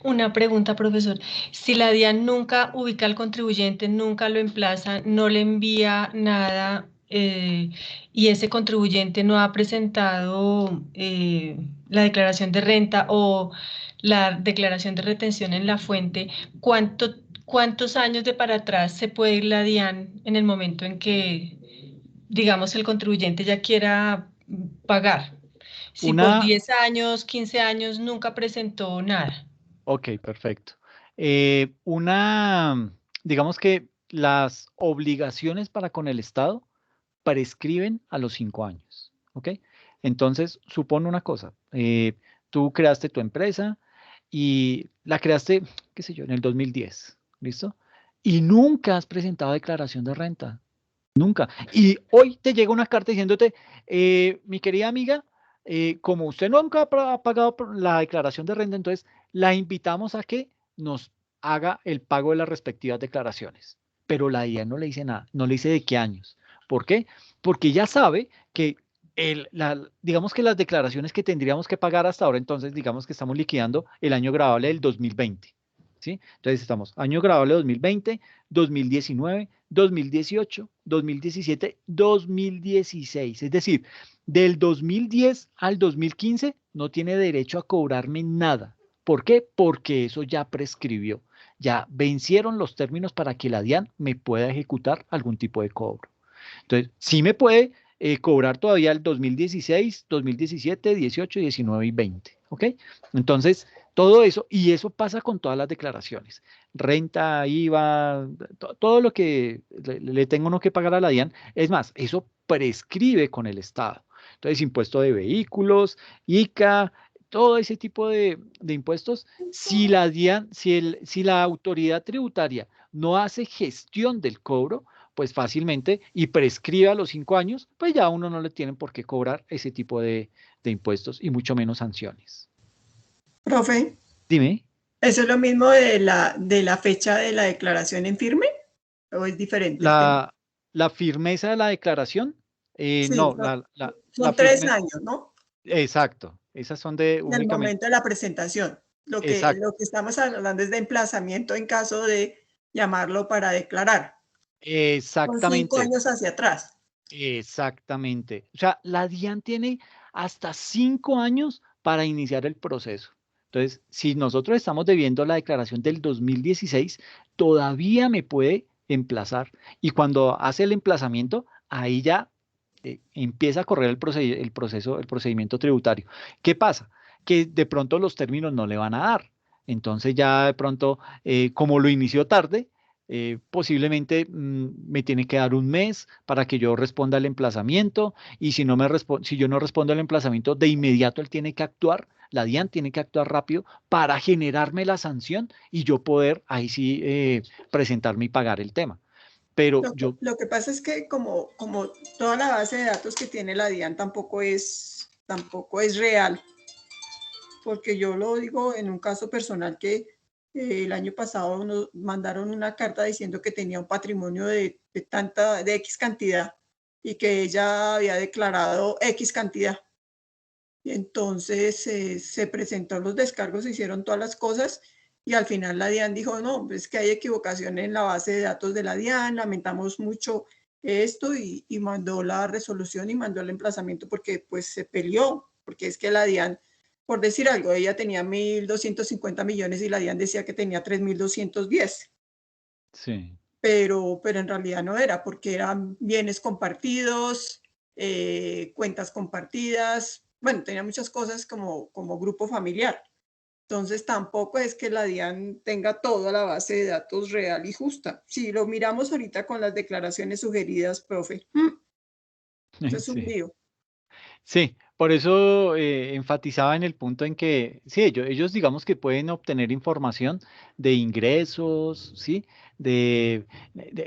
Una pregunta, profesor. Si la DIAN nunca ubica al contribuyente, nunca lo emplaza, no le envía nada y ese contribuyente no ha presentado la declaración de renta o la declaración de retención en la fuente, ¿cuántos años de para atrás se puede ir la DIAN en el momento en que, digamos, el contribuyente ya quiera pagar? Si por Una, 10 años, 15 años nunca presentó nada. ok, perfecto. Digamos que las obligaciones para con el Estado prescriben a los 5 años, ¿ok? Entonces, supone una cosa, tú creaste tu empresa y la creaste, qué sé yo, en el 2010, ¿listo? Y nunca has presentado declaración de renta, nunca. Y hoy te llega una carta diciéndote, mi querida amiga, como usted nunca ha pagado por la declaración de renta, entonces la invitamos a que nos haga el pago de las respectivas declaraciones. Pero la DIAN no le dice nada, no le dice de qué años. ¿Por qué? Porque ya sabe que digamos que las declaraciones que tendríamos que pagar hasta ahora, entonces digamos que estamos liquidando el año grabable del 2020. ¿Sí? Entonces estamos año grabable 2020, 2019, 2018, 2017, 2016. Es decir, del 2010 al 2015 no tiene derecho a cobrarme nada. ¿Por qué? Porque eso ya prescribió. Ya vencieron los términos para que la DIAN me pueda ejecutar algún tipo de cobro. Entonces, sí me puede cobrar todavía el 2016, 2017, 18, 19 y 20. ¿Ok? Entonces, todo eso, y eso pasa con todas las declaraciones. Renta, IVA, todo lo que le tengo uno que pagar a la DIAN. Es más, eso prescribe con el Estado. Entonces, impuesto de vehículos, ICA, todo ese tipo de impuestos, si la DIAN, si la autoridad tributaria no hace gestión del cobro, pues fácilmente y prescribe a los 5 años, pues ya a uno no le tienen por qué cobrar ese tipo de impuestos y mucho menos sanciones. Profe, Dime. ¿eso es lo mismo de la fecha de la declaración en firme? ¿O es diferente el tema? La firmeza de la declaración, Sí, no, la son 3 firme, años, ¿no? exacto, esas son de En el únicamente, momento de la presentación. exacto, Lo que estamos hablando es de emplazamiento en caso de llamarlo para declarar. Son 5 exactamente. años hacia atrás. Exactamente. O sea, la DIAN tiene hasta 5 años para iniciar el proceso. Entonces, si nosotros estamos debiendo la declaración del 2016, todavía me puede emplazar. Y cuando hace el emplazamiento, ahí ya empieza a correr el procedimiento tributario. ¿Qué pasa? Que de pronto los términos no le van a dar. Entonces ya de pronto, como lo inició tarde, posiblemente me tiene que dar un mes para que yo responda al emplazamiento y si yo no respondo al emplazamiento, de inmediato él tiene que actuar, la DIAN tiene que actuar rápido para generarme la sanción y yo poder ahí sí presentarme y pagar el tema. Pero Lo que pasa es que como toda la base de datos que tiene la DIAN tampoco es real, porque yo lo digo en un caso personal que el año pasado nos mandaron una carta diciendo que tenía un patrimonio de X cantidad y que ella había declarado X cantidad. Y entonces se presentaron los descargos, se hicieron todas las cosas y al final la DIAN dijo, no, es que hay equivocación en la base de datos de la DIAN, lamentamos mucho esto y mandó la resolución y mandó el emplazamiento porque pues se peleó, porque es que la DIAN, por decir algo, ella tenía 1.250 millones y la DIAN decía que tenía 3.210. Sí. Pero en realidad no era, porque eran bienes compartidos, cuentas compartidas, bueno, tenía muchas cosas como grupo familiar. Entonces tampoco es que la DIAN tenga toda la base de datos real y justa. Si lo miramos ahorita con las declaraciones sugeridas, profe, eso es un Sí. lío. Sí, por eso enfatizaba en el punto en que, sí, ellos digamos que pueden obtener información de ingresos, ¿sí?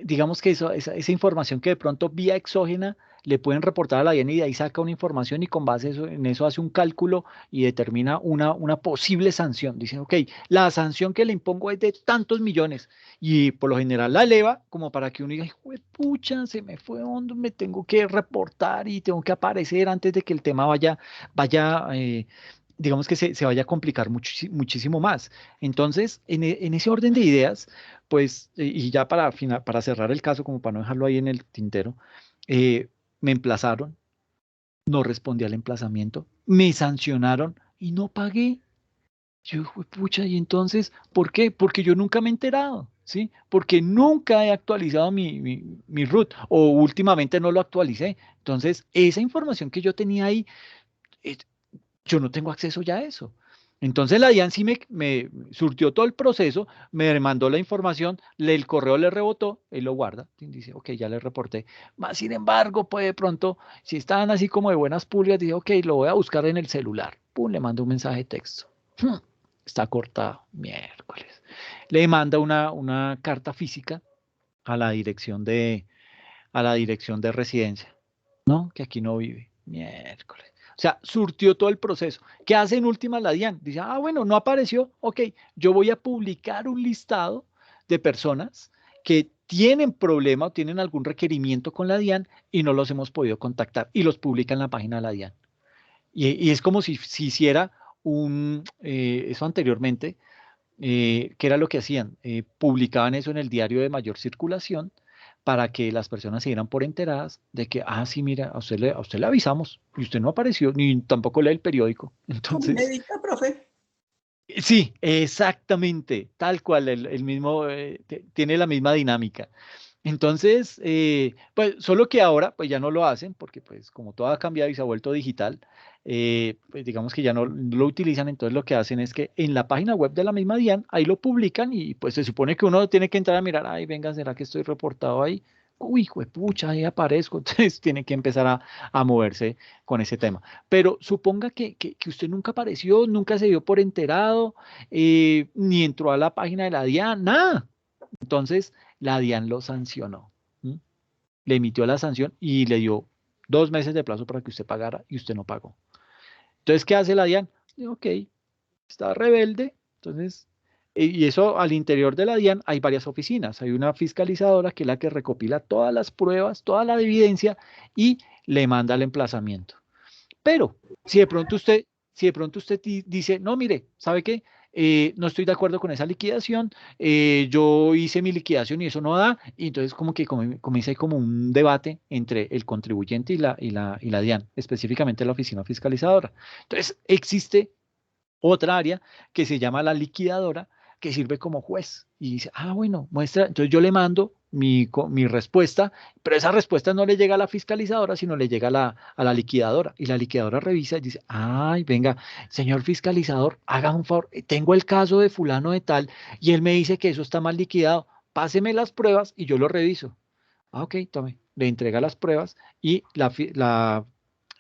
Digamos que esa información que de pronto vía exógena le pueden reportar a la DIAN y de ahí saca una información y con base en eso hace un cálculo y determina una posible sanción. Dicen, ok, la sanción que le impongo es de tantos millones y por lo general la eleva como para que uno diga, hijo de pucha, se me fue hondo, me tengo que reportar y tengo que aparecer antes de que el tema digamos que se vaya a complicar muchísimo más. Entonces, en ese orden de ideas, pues, y ya para cerrar el caso, como para no dejarlo ahí en el tintero, me emplazaron, no respondí al emplazamiento, me sancionaron y no pagué. Yo, pucha, y entonces, ¿por qué? Porque yo nunca me he enterado, ¿sí? Porque nunca he actualizado mi root o últimamente no lo actualicé. Entonces, esa información que yo tenía ahí, eh, yo no tengo acceso ya a eso. Entonces la DIAN sí me surtió todo el proceso, me mandó la información, el correo le rebotó, él lo guarda, y dice, ok, ya le reporté. Más sin embargo, pues de pronto, si estaban así como de buenas pulgas, dije, ok, lo voy a buscar en el celular. Pum, le mando un mensaje de texto. Está cortado, miércoles. Le manda una carta física a a la dirección de residencia, ¿no? Que aquí no vive, miércoles. O sea, surtió todo el proceso. ¿Qué hace en última la DIAN? Dice, ah, bueno, no apareció. Ok, yo voy a publicar un listado de personas que tienen problema o tienen algún requerimiento con la DIAN y no los hemos podido contactar y los publica en la página de la DIAN. Y es como si hiciera eso anteriormente, ¿qué era lo que hacían? Publicaban eso en el diario de mayor circulación para que las personas se dieran por enteradas de que, ah, sí, mira, a usted le avisamos y usted no apareció, ni tampoco lee el periódico. ¿Cómo Entonces, medita, profe? sí, exactamente, tal cual, el mismo, tiene la misma dinámica. Entonces, pues solo que ahora pues ya no lo hacen porque pues como todo ha cambiado y se ha vuelto digital, pues digamos que ya no lo utilizan, entonces lo que hacen es que en la página web de la misma DIAN, ahí lo publican y pues se supone que uno tiene que entrar a mirar, ay, venga, ¿será que estoy reportado ahí? Uy, pucha, ahí aparezco, entonces tiene que empezar a moverse con ese tema. Pero suponga que usted nunca apareció, nunca se dio por enterado, ni entró a la página de la DIAN, nada. Entonces, la DIAN lo sancionó, ¿m? Le emitió la sanción y le dio 2 meses de plazo para que usted pagara y usted no pagó. Entonces, ¿qué hace la DIAN? Dice, ok, está rebelde. Entonces, y eso al interior de la DIAN hay varias oficinas. Hay una fiscalizadora que es la que recopila todas las pruebas, toda la evidencia y le manda el emplazamiento. Pero si de pronto usted dice, no, mire, ¿sabe qué? No estoy de acuerdo con esa liquidación, yo hice mi liquidación y eso no da, y entonces como que comienza ahí como un debate entre el contribuyente y la DIAN, específicamente la oficina fiscalizadora. Entonces existe otra área que se llama la liquidadora, que sirve como juez y dice, ah, bueno, muestra, entonces yo le mando mi respuesta, pero esa respuesta no le llega a la fiscalizadora, sino le llega a la liquidadora y la liquidadora revisa y dice, ay, venga, señor fiscalizador, haga un favor, tengo el caso de fulano de tal y él me dice que eso está mal liquidado, páseme las pruebas y yo lo reviso. Ah, ok, tome, le entrega las pruebas y la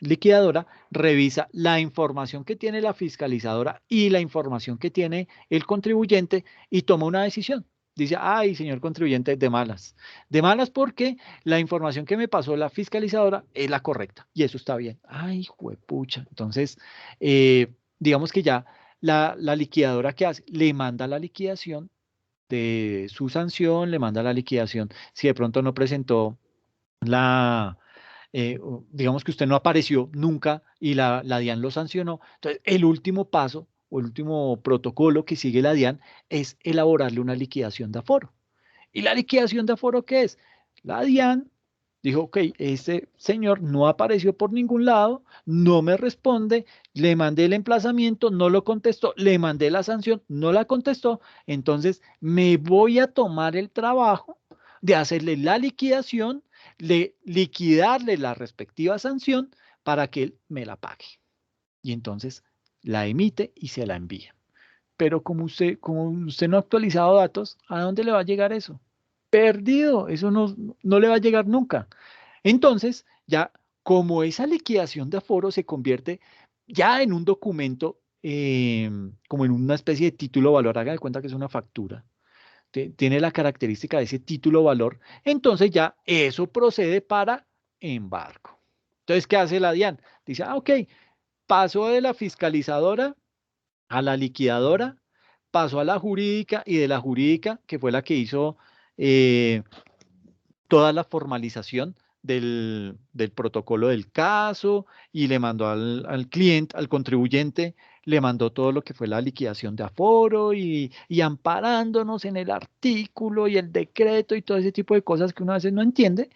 liquidadora revisa la información que tiene la fiscalizadora y la información que tiene el contribuyente y toma una decisión. Dice, ay, señor contribuyente, de malas. De malas porque la información que me pasó la fiscalizadora es la correcta y eso está bien. Ay, juepucha. Entonces, digamos que ya la liquidadora que hace, le manda la liquidación de su sanción, le manda la liquidación si de pronto no presentó la digamos que usted no apareció nunca y la DIAN lo sancionó. Entonces, el último paso o el último protocolo que sigue la DIAN es elaborarle una liquidación de aforo. ¿Y la liquidación de aforo qué es? La DIAN dijo, ok, este señor no apareció por ningún lado, no me responde, le mandé el emplazamiento, no lo contestó, le mandé la sanción, no la contestó, entonces me voy a tomar el trabajo de hacerle la liquidación, liquidarle la respectiva sanción para que él me la pague. Y entonces la emite y se la envía. Pero como usted no ha actualizado datos, ¿a dónde le va a llegar eso? Perdido, eso no le va a llegar nunca. Entonces, ya como esa liquidación de aforo se convierte ya en un documento, como en una especie de título valor, haga de cuenta que es una factura, tiene la característica de ese título valor, entonces ya eso procede para embargo. Entonces, ¿qué hace la DIAN? Dice, ok, pasó de la fiscalizadora a la liquidadora, pasó a la jurídica y de la jurídica, que fue la que hizo toda la formalización del protocolo del caso y le mandó al cliente, al contribuyente, le mandó todo lo que fue la liquidación de aforo y amparándonos en el artículo y el decreto y todo ese tipo de cosas que uno a veces no entiende,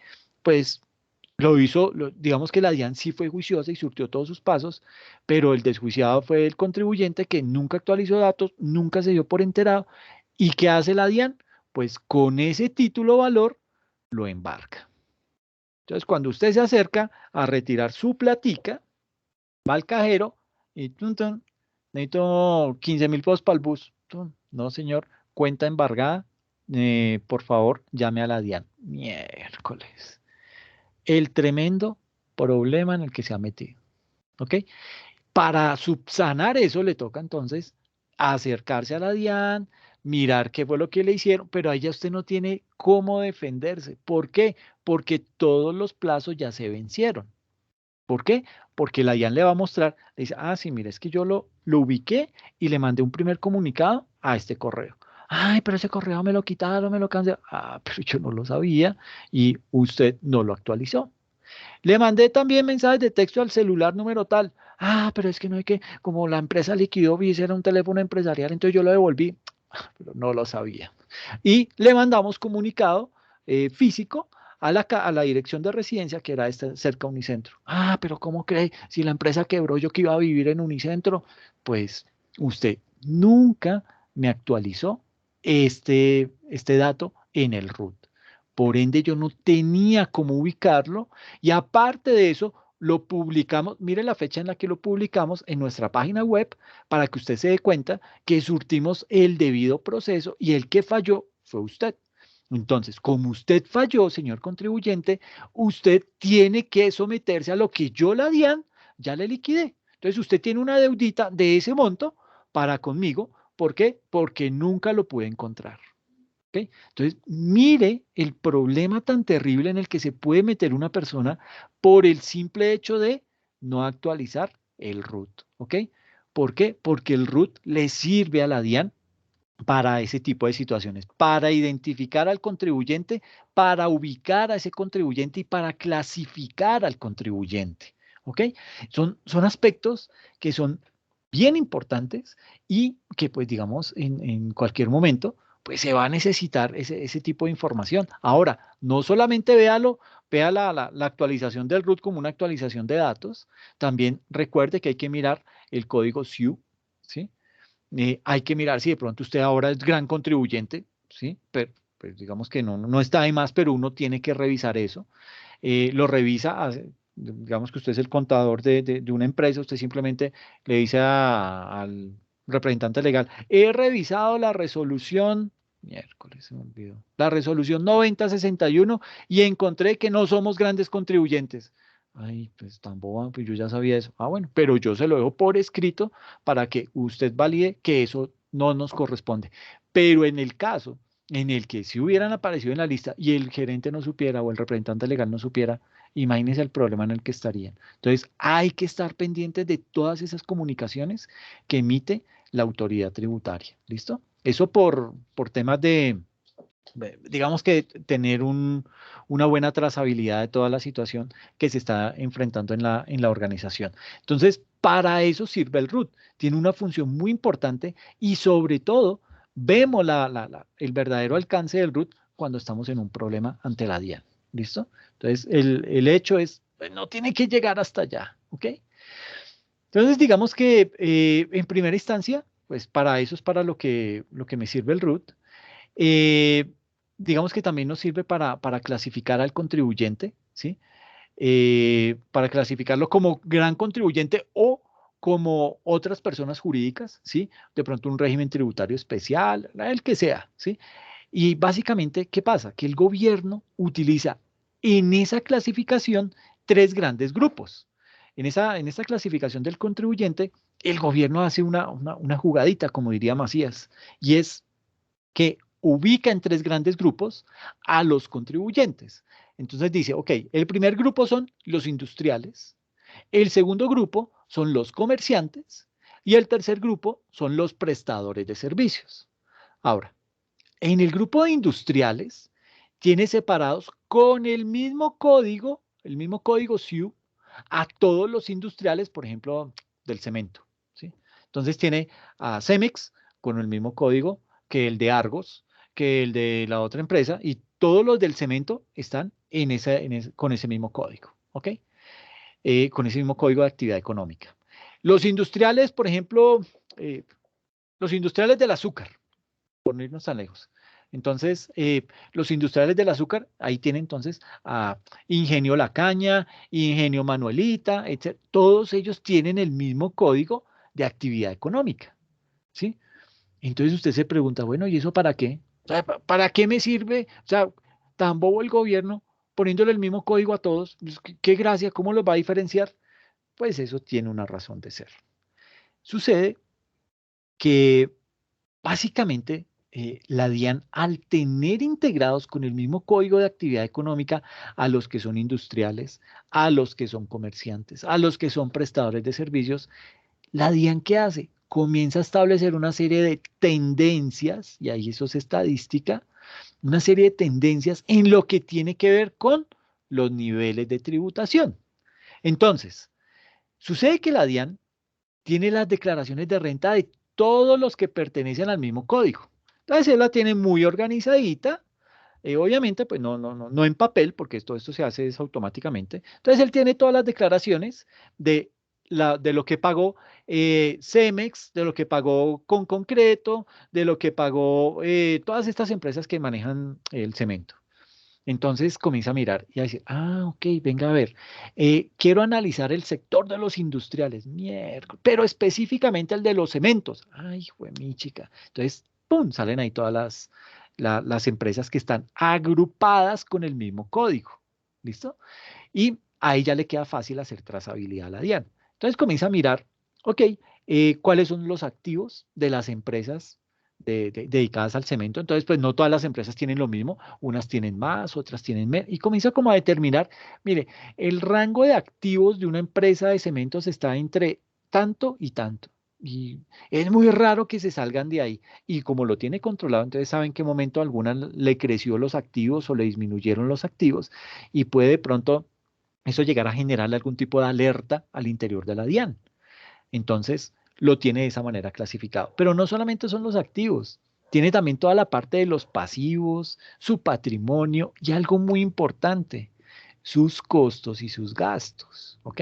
pues lo hizo, digamos que la DIAN sí fue juiciosa y surtió todos sus pasos, pero el desjuiciado fue el contribuyente que nunca actualizó datos, nunca se dio por enterado. ¿Y qué hace la DIAN? Pues con ese título valor lo embarca. Entonces, cuando usted se acerca a retirar su platica, va al cajero y necesito 15.000 pesos para el bus. No, señor, cuenta embargada, por favor, llame a la DIAN. Miércoles. El tremendo problema en el que se ha metido. ¿Ok? Para subsanar eso le toca entonces acercarse a la DIAN, mirar qué fue lo que le hicieron, pero ahí ya usted no tiene cómo defenderse. ¿Por qué? Porque todos los plazos ya se vencieron. ¿Por qué? Porque la DIAN le va a mostrar, le dice, sí, mire, es que yo lo ubiqué y le mandé un primer comunicado a este correo. Ay, pero ese correo me lo quitaron, me lo cancelaron. Pero yo no lo sabía y usted no lo actualizó. Le mandé también mensajes de texto al celular número tal. Pero es que no hay que, como la empresa liquidó, Visa era un teléfono empresarial, entonces yo lo devolví. Pero no lo sabía. Y le mandamos comunicado físico a la dirección de residencia, que era esta, cerca a Unicentro. Pero ¿cómo cree? Si la empresa quebró, yo que iba a vivir en Unicentro, pues usted nunca me actualizó este dato en el RUT. Por ende, yo no tenía cómo ubicarlo y aparte de eso, lo publicamos, mire la fecha en la que lo publicamos en nuestra página web para que usted se dé cuenta que surtimos el debido proceso y el que falló fue usted. Entonces, como usted falló, señor contribuyente, usted tiene que someterse a lo que yo, la DIAN, ya le liquidé. Entonces, usted tiene una deudita de ese monto para conmigo. ¿Por qué? Porque nunca lo pude encontrar. ¿Okay? Entonces, mire el problema tan terrible en el que se puede meter una persona por el simple hecho de no actualizar el RUT. ¿Ok? ¿Por qué? Porque el RUT le sirve a la DIAN para ese tipo de situaciones, para identificar al contribuyente, para ubicar a ese contribuyente y para clasificar al contribuyente. ¿Ok? Son aspectos que son bien importantes y que, pues, digamos, en cualquier momento pues se va a necesitar ese tipo de información. Ahora, no solamente vea la actualización del RUT como una actualización de datos, también recuerde que hay que mirar el código SIU, ¿sí? Hay que mirar si de pronto usted ahora es gran contribuyente, ¿sí? Pero pues digamos que no está de más, pero uno tiene que revisar eso. Lo revisa, digamos que usted es el contador de una empresa, usted simplemente le dice al representante legal, he revisado la resolución, miércoles se me olvidó, la resolución 9061 y encontré que no somos grandes contribuyentes. Ay, pues tan boba, pues yo ya sabía eso. Bueno, pero yo se lo dejo por escrito para que usted valide que eso no nos corresponde. Pero en el caso en el que si hubieran aparecido en la lista y el gerente no supiera o el representante legal no supiera, imagínense el problema en el que estarían. Entonces, hay que estar pendientes de todas esas comunicaciones que emite la autoridad tributaria. ¿Listo? Eso por temas digamos que tener una buena trazabilidad de toda la situación que se está enfrentando en la organización. Entonces, para eso sirve el root. Tiene una función muy importante y sobre todo vemos el verdadero alcance del root cuando estamos en un problema ante la DIAN. ¿Listo? Entonces, el hecho es, pues, no tiene que llegar hasta allá. ¿Ok? Entonces, digamos que en primera instancia, pues para eso es para lo que me sirve el root. Digamos que también nos sirve para clasificar al contribuyente, ¿sí? Para clasificarlo como gran contribuyente o como otras personas jurídicas, ¿sí? De pronto un régimen tributario especial, el que sea, ¿sí? Y básicamente, ¿qué pasa? Que el gobierno utiliza en esa clasificación tres grandes grupos. En esta clasificación del contribuyente, el gobierno hace una jugadita, como diría Macías, y es que ubica en tres grandes grupos a los contribuyentes. Entonces dice, ok, el primer grupo son los industriales, el segundo grupo son los comerciantes y el tercer grupo son los prestadores de servicios. Ahora, en el grupo de industriales tiene separados con el mismo código SIU, a todos los industriales, por ejemplo, del cemento, ¿sí? Entonces tiene a Cemex con el mismo código que el de Argos, que el de la otra empresa, y todos los del cemento están con ese mismo código, ¿ok? Con ese mismo código de actividad económica. Los industriales, por ejemplo, los industriales del azúcar, por no irnos tan lejos. Entonces, los industriales del azúcar, ahí tienen entonces a Ingenio La Caña, Ingenio Manuelita, etc. Todos ellos tienen el mismo código de actividad económica, ¿sí? Entonces usted se pregunta, bueno, ¿y eso para qué? O sea, ¿para qué me sirve? O sea, tan bobo el gobierno poniéndole el mismo código a todos. Pues, ¿qué gracia? ¿Cómo los va a diferenciar? Pues eso tiene una razón de ser. Sucede que básicamente la DIAN, al tener integrados con el mismo código de actividad económica a los que son industriales, a los que son comerciantes, a los que son prestadores de servicios, la DIAN, ¿qué hace? Comienza a establecer una serie de tendencias, y ahí eso es estadística, una serie de tendencias en lo que tiene que ver con los niveles de tributación. Entonces, sucede que la DIAN tiene las declaraciones de renta de todos los que pertenecen al mismo código. Entonces, él la tiene muy organizadita, obviamente, pues no en papel, porque todo esto se hace automáticamente. Entonces, él tiene todas las declaraciones de lo que pagó Cemex, de lo que pagó Con Concreto, de lo que pagó todas estas empresas que manejan el cemento. Entonces comienza a mirar y a decir, ok, venga a ver, quiero analizar el sector de los industriales, miércoles, pero específicamente el de los cementos. Ay, fue mi chica. Entonces, ¡pum!, salen ahí todas las empresas que están agrupadas con el mismo código. ¿Listo? Y ahí ya le queda fácil hacer trazabilidad a la DIAN. Entonces comienza a mirar, ok, cuáles son los activos de las empresas dedicadas al cemento. Entonces, pues no todas las empresas tienen lo mismo, unas tienen más, otras tienen menos, y comienza como a determinar, mire, el rango de activos de una empresa de cementos está entre tanto y tanto. Y es muy raro que se salgan de ahí. Y como lo tiene controlado, entonces sabe en qué momento alguna le creció los activos o le disminuyeron los activos y puede de pronto eso llegar a generarle algún tipo de alerta al interior de la DIAN. Entonces, lo tiene de esa manera clasificado. Pero no solamente son los activos, tiene también toda la parte de los pasivos, su patrimonio y algo muy importante, sus costos y sus gastos, ¿ok?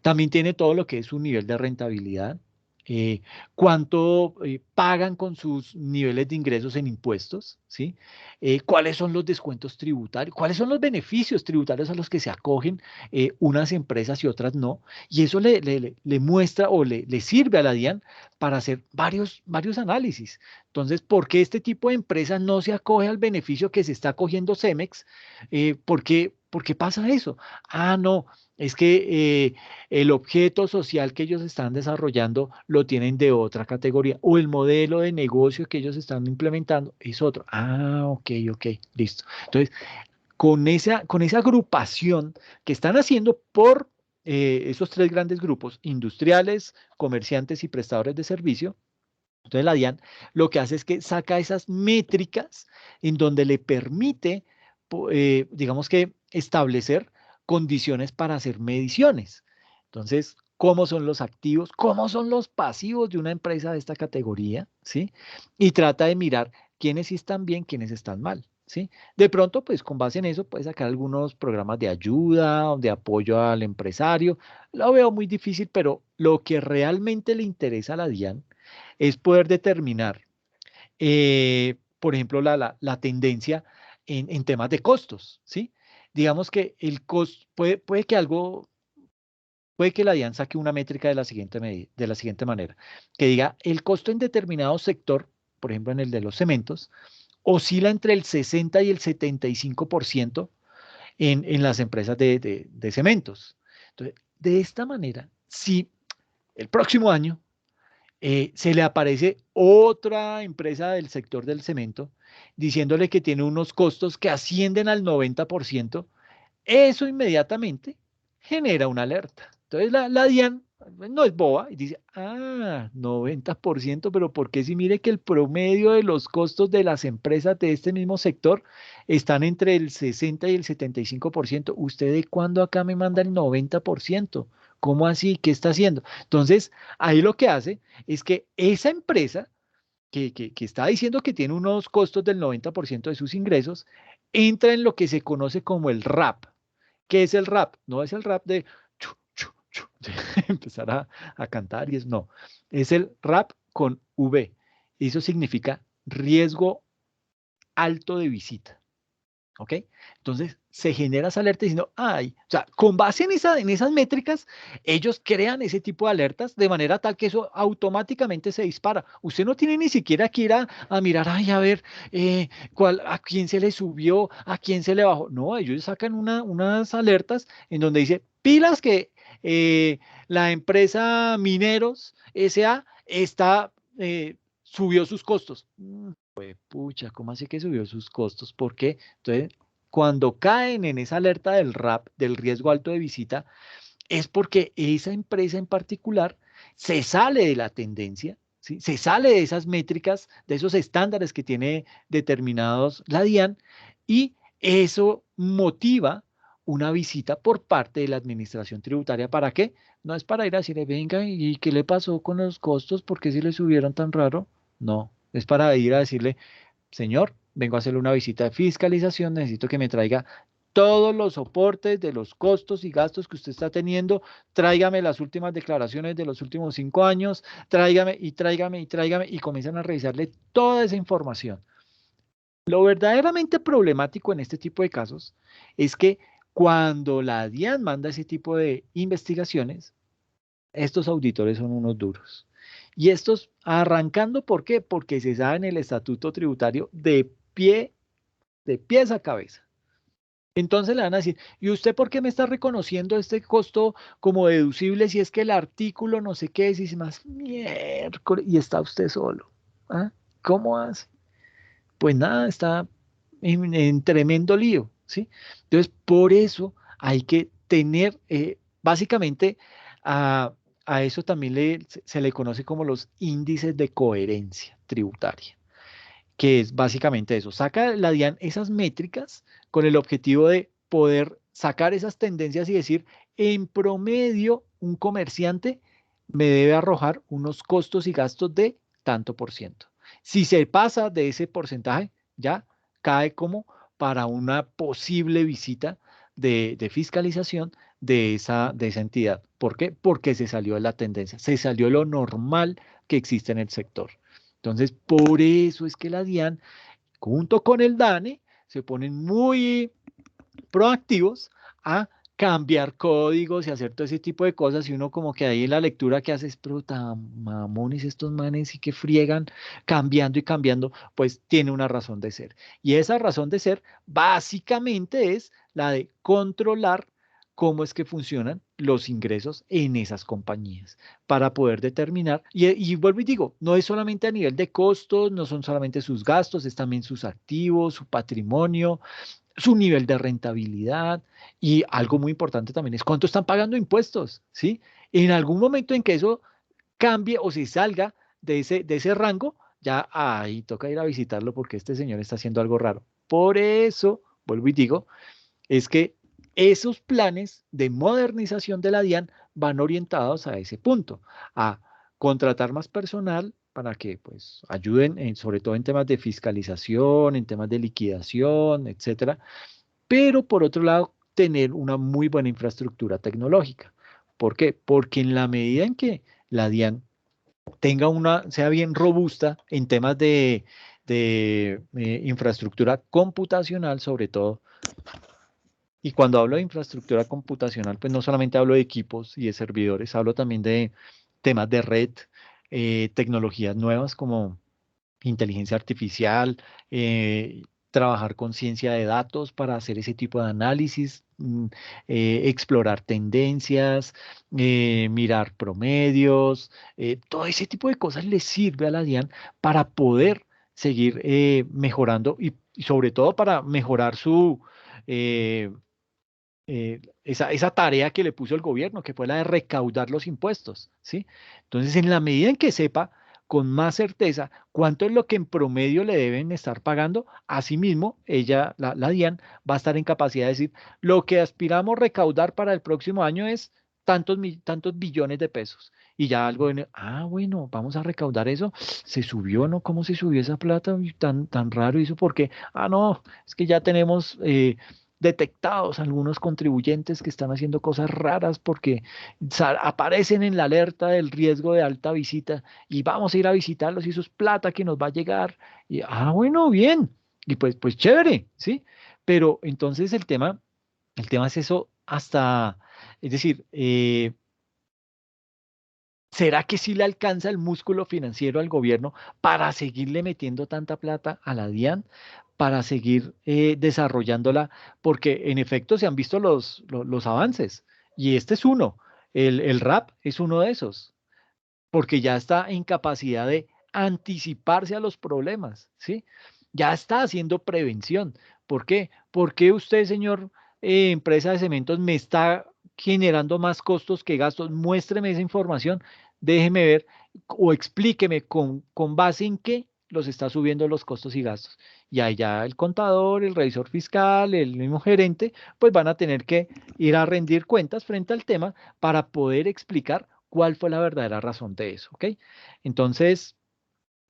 También tiene todo lo que es su nivel de rentabilidad, cuánto pagan con sus niveles de ingresos en impuestos, ¿sí? Cuáles son los descuentos tributarios, cuáles son los beneficios tributarios a los que se acogen unas empresas y otras no, y eso le muestra o le sirve a la DIAN para hacer varios análisis. Entonces, ¿por qué este tipo de empresas no se acoge al beneficio que se está acogiendo Cemex? ¿Por qué pasa eso? No, es que el objeto social que ellos están desarrollando lo tienen de otra categoría o el modelo de negocio que ellos están implementando es otro. Ok, listo. Entonces, con esa agrupación que están haciendo por esos tres grandes grupos, industriales, comerciantes y prestadores de servicio, Entonces la DIAN lo que hace es que saca esas métricas en donde le permite, digamos que, establecer condiciones para hacer mediciones. Entonces, ¿cómo son los activos? ¿Cómo son los pasivos de una empresa de esta categoría? ¿Sí? Y trata de mirar quiénes sí están bien, quiénes están mal. ¿Sí? De pronto, pues con base en eso, puede sacar algunos programas de ayuda o de apoyo al empresario. Lo veo muy difícil, pero lo que realmente le interesa a la DIAN es poder determinar, por ejemplo, la tendencia en temas de costos, ¿sí? Digamos que el costo, puede que la DIAN saque una métrica de la siguiente manera, que diga, el costo en determinado sector, por ejemplo, en el de los cementos, oscila entre el 60 y el 75% en las empresas de cementos. Entonces, de esta manera, si el próximo año se le aparece otra empresa del sector del cemento diciéndole que tiene unos costos que ascienden al 90%, eso inmediatamente genera una alerta. Entonces la DIAN no es boba y dice, 90%, pero ¿por qué si mire que el promedio de los costos de las empresas de este mismo sector están entre el 60 y el 75%? ¿Usted de cuándo acá me manda el 90%? ¿Cómo así? ¿Qué está haciendo? Entonces, ahí lo que hace es que esa empresa que está diciendo que tiene unos costos del 90% de sus ingresos, entra en lo que se conoce como el RAP. ¿Qué es el RAP? No es el rap de, chu, chu, chu, de empezar a cantar y no. Es el RAP con V. Eso significa riesgo alto de visita. ¿Ok? Entonces se genera esa alerta diciendo, o sea, con base en esas métricas, ellos crean ese tipo de alertas de manera tal que eso automáticamente se dispara. Usted no tiene ni siquiera que ir a mirar, a ver, a quién se le subió, a quién se le bajó. No, ellos sacan unas alertas en donde dice, pilas que la empresa Mineros S.A. subió sus costos. Pucha, ¿cómo así que subió sus costos? ¿Por qué? Entonces, cuando caen en esa alerta del RAP, del riesgo alto de visita, es porque esa empresa en particular se sale de la tendencia, ¿sí? Se sale de esas métricas, de esos estándares que tiene determinados la DIAN, y eso motiva una visita por parte de la administración tributaria. ¿Para qué? No es para ir a decirle, venga, ¿y qué le pasó con los costos? ¿Por qué si le subieron tan raro? No, es para ir a decirle, señor, vengo a hacerle una visita de fiscalización, necesito que me traiga todos los soportes de los costos y gastos que usted está teniendo, tráigame las últimas declaraciones de los últimos 5 años, tráigame y tráigame y tráigame, y comienzan a revisarle toda esa información. Lo verdaderamente problemático en este tipo de casos es que cuando la DIAN manda ese tipo de investigaciones, estos auditores son unos duros. Y estos arrancando, ¿por qué? Porque se sabe en el estatuto tributario de pies a cabeza. Entonces le van a decir, ¿y usted por qué me está reconociendo este costo como deducible si es que el artículo no sé qué es? Y dice más, miércoles, y está usted solo. ¿Cómo hace? Pues nada, está en tremendo lío, ¿sí? Entonces, por eso hay que tener, básicamente, a eso también se le conoce como los índices de coherencia tributaria, que es básicamente eso. Saca la DIAN esas métricas con el objetivo de poder sacar esas tendencias y decir, en promedio, un comerciante me debe arrojar unos costos y gastos de tanto por ciento. Si se pasa de ese porcentaje, ya cae como para una posible visita de fiscalización de esa entidad. ¿Por qué? Porque se salió de la tendencia, se salió de lo normal que existe en el sector. Entonces, por eso es que la DIAN, junto con el DANE, se ponen muy proactivos a cambiar códigos y hacer todo ese tipo de cosas, y uno como que ahí en la lectura que hace es, pero tan mamones estos manes y que friegan cambiando y cambiando, pues tiene una razón de ser. Y esa razón de ser básicamente es la de controlar cómo es que funcionan los ingresos en esas compañías para poder determinar, y vuelvo y digo, no es solamente a nivel de costos, no son solamente sus gastos, es también sus activos, su patrimonio, su nivel de rentabilidad, y algo muy importante también es cuánto están pagando impuestos, ¿sí? En algún momento en que eso cambie o se salga de ese rango, ya ahí toca ir a visitarlo porque este señor está haciendo algo raro. Por eso, vuelvo y digo, es que esos planes de modernización de la DIAN van orientados a ese punto, a contratar más personal para que pues ayuden, sobre todo en temas de fiscalización, en temas de liquidación, etcétera, pero por otro lado, tener una muy buena infraestructura tecnológica. ¿Por qué? Porque en la medida en que la DIAN sea bien robusta en temas de infraestructura computacional, sobre todo. Y cuando hablo de infraestructura computacional, pues no solamente hablo de equipos y de servidores, hablo también de temas de red, tecnologías nuevas como inteligencia artificial, trabajar con ciencia de datos para hacer ese tipo de análisis, explorar tendencias, mirar promedios, todo ese tipo de cosas le sirve a la DIAN para poder seguir mejorando y sobre todo para mejorar eh, esa tarea que le puso el gobierno, que fue la de recaudar los impuestos, ¿sí? Entonces, en la medida en que sepa con más certeza cuánto es lo que en promedio le deben estar pagando, asimismo, la DIAN, va a estar en capacidad de decir, lo que aspiramos recaudar para el próximo año es tantos billones de pesos. Y ya algo, bueno, vamos a recaudar eso. Se subió, ¿no? ¿Cómo se subió esa plata? Uy, tan raro. ¿Y eso por qué? No, es que ya tenemos detectados algunos contribuyentes que están haciendo cosas raras porque aparecen en la alerta del riesgo de alta visita y vamos a ir a visitarlos y eso es plata que nos va a llegar. Y, bueno, bien. Y pues chévere, ¿sí? Pero entonces el tema es eso es decir, ¿será que sí le alcanza el músculo financiero al gobierno para seguirle metiendo tanta plata a la DIAN, para seguir desarrollándola? Porque en efecto se han visto los avances y este es uno. El RAP es uno de esos, porque ya está en capacidad de anticiparse a los problemas, ¿sí? Ya está haciendo prevención. ¿Por qué? Porque usted, señor empresa de cementos, me está generando más costos que gastos? Muéstreme esa información, déjeme ver o explíqueme con base en qué los está subiendo los costos y gastos. Y ahí ya el contador, el revisor fiscal, el mismo gerente, pues van a tener que ir a rendir cuentas frente al tema para poder explicar cuál fue la verdadera razón de eso, ¿ok? Entonces,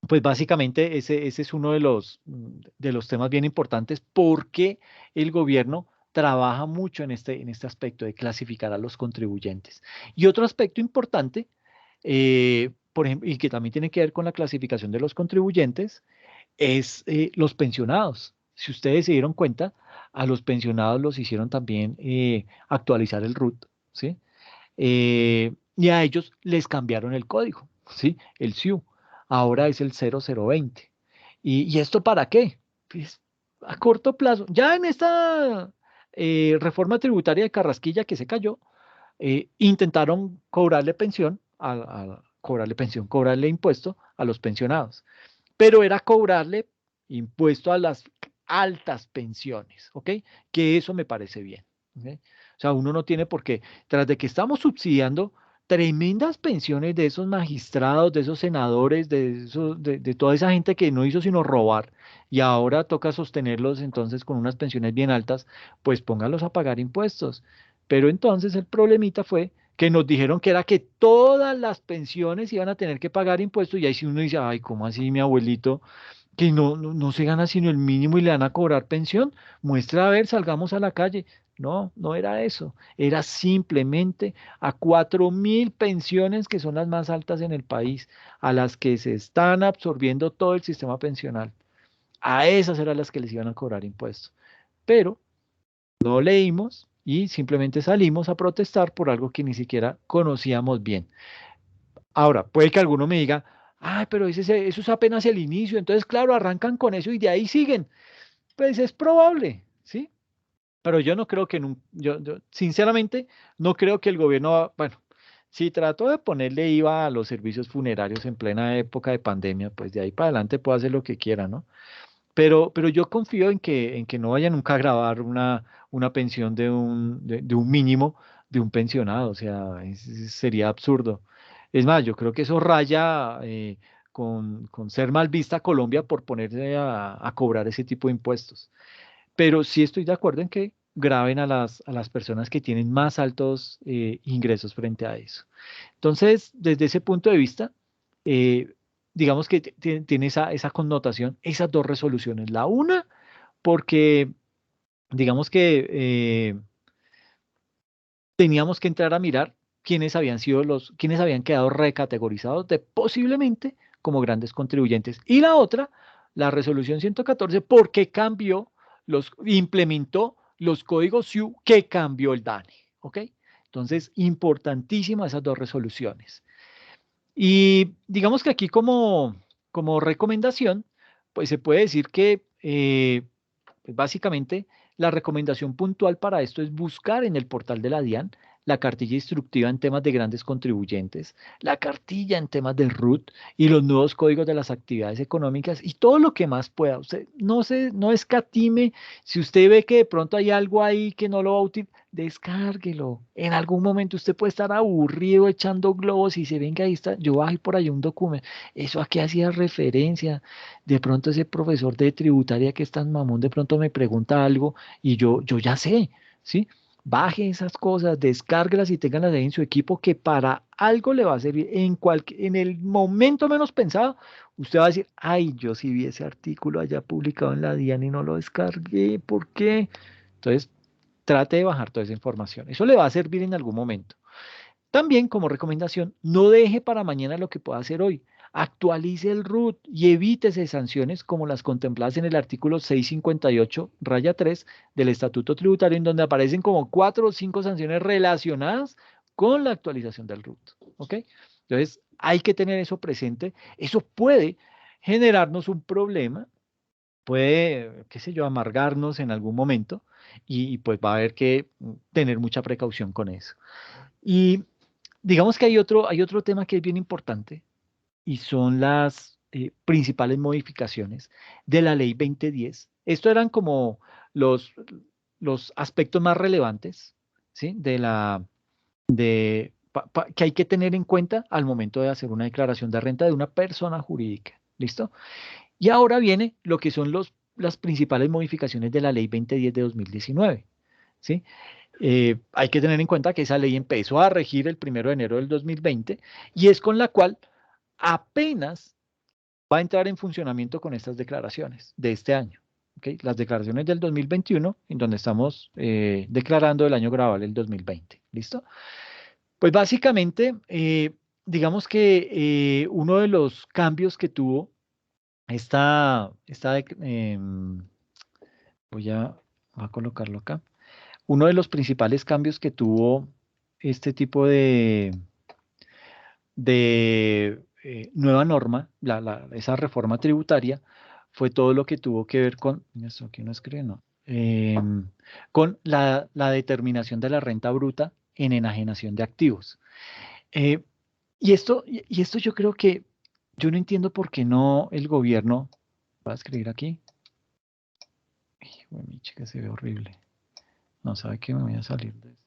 pues básicamente ese es uno de los temas bien importantes porque el gobierno trabaja mucho en este aspecto de clasificar a los contribuyentes. Y otro aspecto importante, por ejemplo, y que también tiene que ver con la clasificación de los contribuyentes, es los pensionados. Si ustedes se dieron cuenta, a los pensionados los hicieron también actualizar el RUT, ¿sí? Y a ellos les cambiaron el código, ¿sí? El SIU. Ahora es el 0020. ¿Y esto para qué? Pues a corto plazo. Ya en esta reforma tributaria de Carrasquilla que se cayó, intentaron cobrarle impuesto a los pensionados, pero era cobrarle impuesto a las altas pensiones, ¿ok? Que eso me parece bien, ¿ok? O sea, uno no tiene por qué, tras de que estamos subsidiando tremendas pensiones de esos magistrados, de esos senadores, de toda esa gente que no hizo sino robar y ahora toca sostenerlos entonces con unas pensiones bien altas, pues póngalos a pagar impuestos. Pero entonces el problemita fue que nos dijeron que era que todas las pensiones iban a tener que pagar impuestos y ahí sí uno dice, ay, ¿cómo así mi abuelito? Que no se gana sino el mínimo y le van a cobrar pensión. Muestra a ver, salgamos a la calle. No, no era eso. Era simplemente a 4.000 pensiones que son las más altas en el país, a las que se están absorbiendo todo el sistema pensional. A esas eran las que les iban a cobrar impuestos. Pero no leímos y simplemente salimos a protestar por algo que ni siquiera conocíamos bien. Ahora, puede que alguno me diga, ay, pero eso es apenas el inicio, entonces, claro, arrancan con eso y de ahí siguen. Pues es probable, ¿sí? Pero yo no creo que, yo sinceramente, no creo que el gobierno, bueno, si trató de ponerle IVA a los servicios funerarios en plena época de pandemia, pues de ahí para adelante puede hacer lo que quiera, ¿no? Pero yo confío en que no vaya nunca a grabar una pensión de un mínimo de un pensionado, o sea, sería absurdo. Es más, yo creo que eso raya ser mal vista Colombia por ponerse a cobrar ese tipo de impuestos. Pero sí estoy de acuerdo en que graben a las personas que tienen más altos ingresos frente a eso. Entonces, desde ese punto de vista, digamos que tiene esa connotación, esas dos resoluciones. La una, porque digamos que teníamos que entrar a mirar quiénes habían quedado recategorizados de posiblemente como grandes contribuyentes. Y la otra, la resolución 114, porque implementó los códigos SIU que cambió el DANE. ¿Ok? Entonces, importantísimas esas dos resoluciones. Y digamos que aquí como recomendación, pues se puede decir que pues básicamente la recomendación puntual para esto es buscar en el portal de la DIAN la cartilla instructiva en temas de grandes contribuyentes, la cartilla en temas de RUT y los nuevos códigos de las actividades económicas y todo lo que más pueda. Usted no escatime. Si usted ve que de pronto hay algo ahí que no lo va a utilizar, descárguelo. En algún momento usted puede estar aburrido echando globos y se venga, ahí está, yo bajé por ahí un documento. Eso a qué hacía referencia. De pronto ese profesor de tributaria que es tan mamón, de pronto me pregunta algo y yo ya sé, ¿sí? Baje esas cosas, descárguelas y ténganlas ahí en su equipo que para algo le va a servir. En el momento menos pensado, usted va a decir, ay, yo sí vi ese artículo allá publicado en la DIAN y no lo descargué, ¿por qué? Entonces, trate de bajar toda esa información. Eso le va a servir en algún momento. También, como recomendación, no deje para mañana lo que pueda hacer hoy. Actualice el RUT y evítese sanciones como las contempladas en el artículo 658-3 del Estatuto Tributario, en donde aparecen como 4 o 5 sanciones relacionadas con la actualización del RUT. ¿Ok? Entonces, hay que tener eso presente. Eso puede generarnos un problema, puede, qué sé yo, amargarnos en algún momento y pues va a haber que tener mucha precaución con eso. Y digamos que hay otro tema que es bien importante y son las principales modificaciones de la ley 2010. Esto eran como los, los aspectos más relevantes, ¿sí? Que hay que tener en cuenta al momento de hacer una declaración de renta de una persona jurídica. ¿Listo? Y ahora viene lo que son las principales modificaciones de la ley 2010 de 2019. ¿Sí? Hay que tener en cuenta que esa ley empezó a regir el 1 de enero del 2020 y es con la cual apenas va a entrar en funcionamiento con estas declaraciones de este año. ¿Okay? Las declaraciones del 2021, en donde estamos declarando el año grabable del 2020. ¿Listo? Pues básicamente, digamos que uno de los cambios que tuvo voy a colocarlo acá. Uno de los principales cambios que tuvo este tipo de nueva norma, esa reforma tributaria, fue todo lo que tuvo que ver con, esto aquí no escribe, no, con la determinación de la renta bruta en enajenación de activos. Y esto yo creo que, yo no entiendo por qué no el gobierno, voy a escribir aquí, mi chica se ve horrible, no sabe que me voy a salir de esto.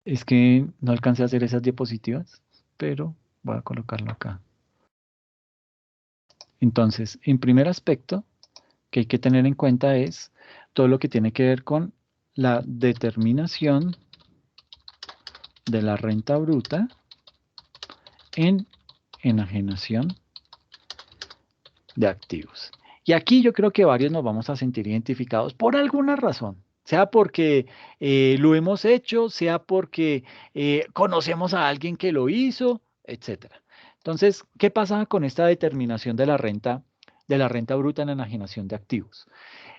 Es que no alcancé a hacer esas diapositivas, pero voy a colocarlo acá. Entonces, en primer aspecto que hay que tener en cuenta es todo lo que tiene que ver con la determinación de la renta bruta en enajenación de activos. Y aquí yo creo que varios nos vamos a sentir identificados por alguna razón. Sea porque lo hemos hecho, sea porque conocemos a alguien que lo hizo, etcétera. Entonces, ¿qué pasa con esta determinación de la renta bruta en enajenación de activos?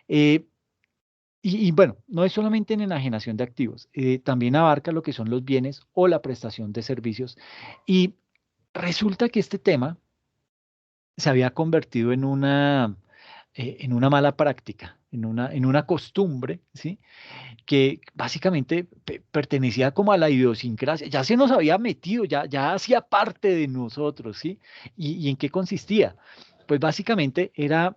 Y bueno, no es solamente en enajenación de activos, también abarca lo que son los bienes o la prestación de servicios. Y resulta que este tema se había convertido en una mala práctica, en una costumbre, ¿sí? Que básicamente pertenecía como a la idiosincrasia, ya se nos había metido, ya hacía parte de nosotros, ¿sí? ¿Y en qué consistía? Pues básicamente era,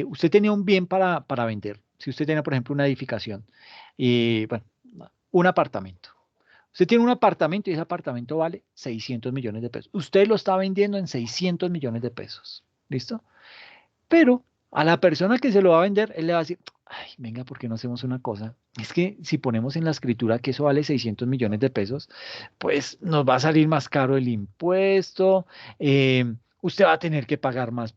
usted tenía un bien para vender, si usted tenía, por ejemplo, una edificación, bueno, un apartamento. Usted tiene un apartamento y ese apartamento vale 600 millones de pesos. Usted lo está vendiendo en 600 millones de pesos. ¿Listo? Pero a la persona que se lo va a vender, él le va a decir, ay, venga, ¿por qué no hacemos una cosa? Es que si ponemos en la escritura que eso vale 600 millones de pesos, pues nos va a salir más caro el impuesto, usted va a tener que pagar más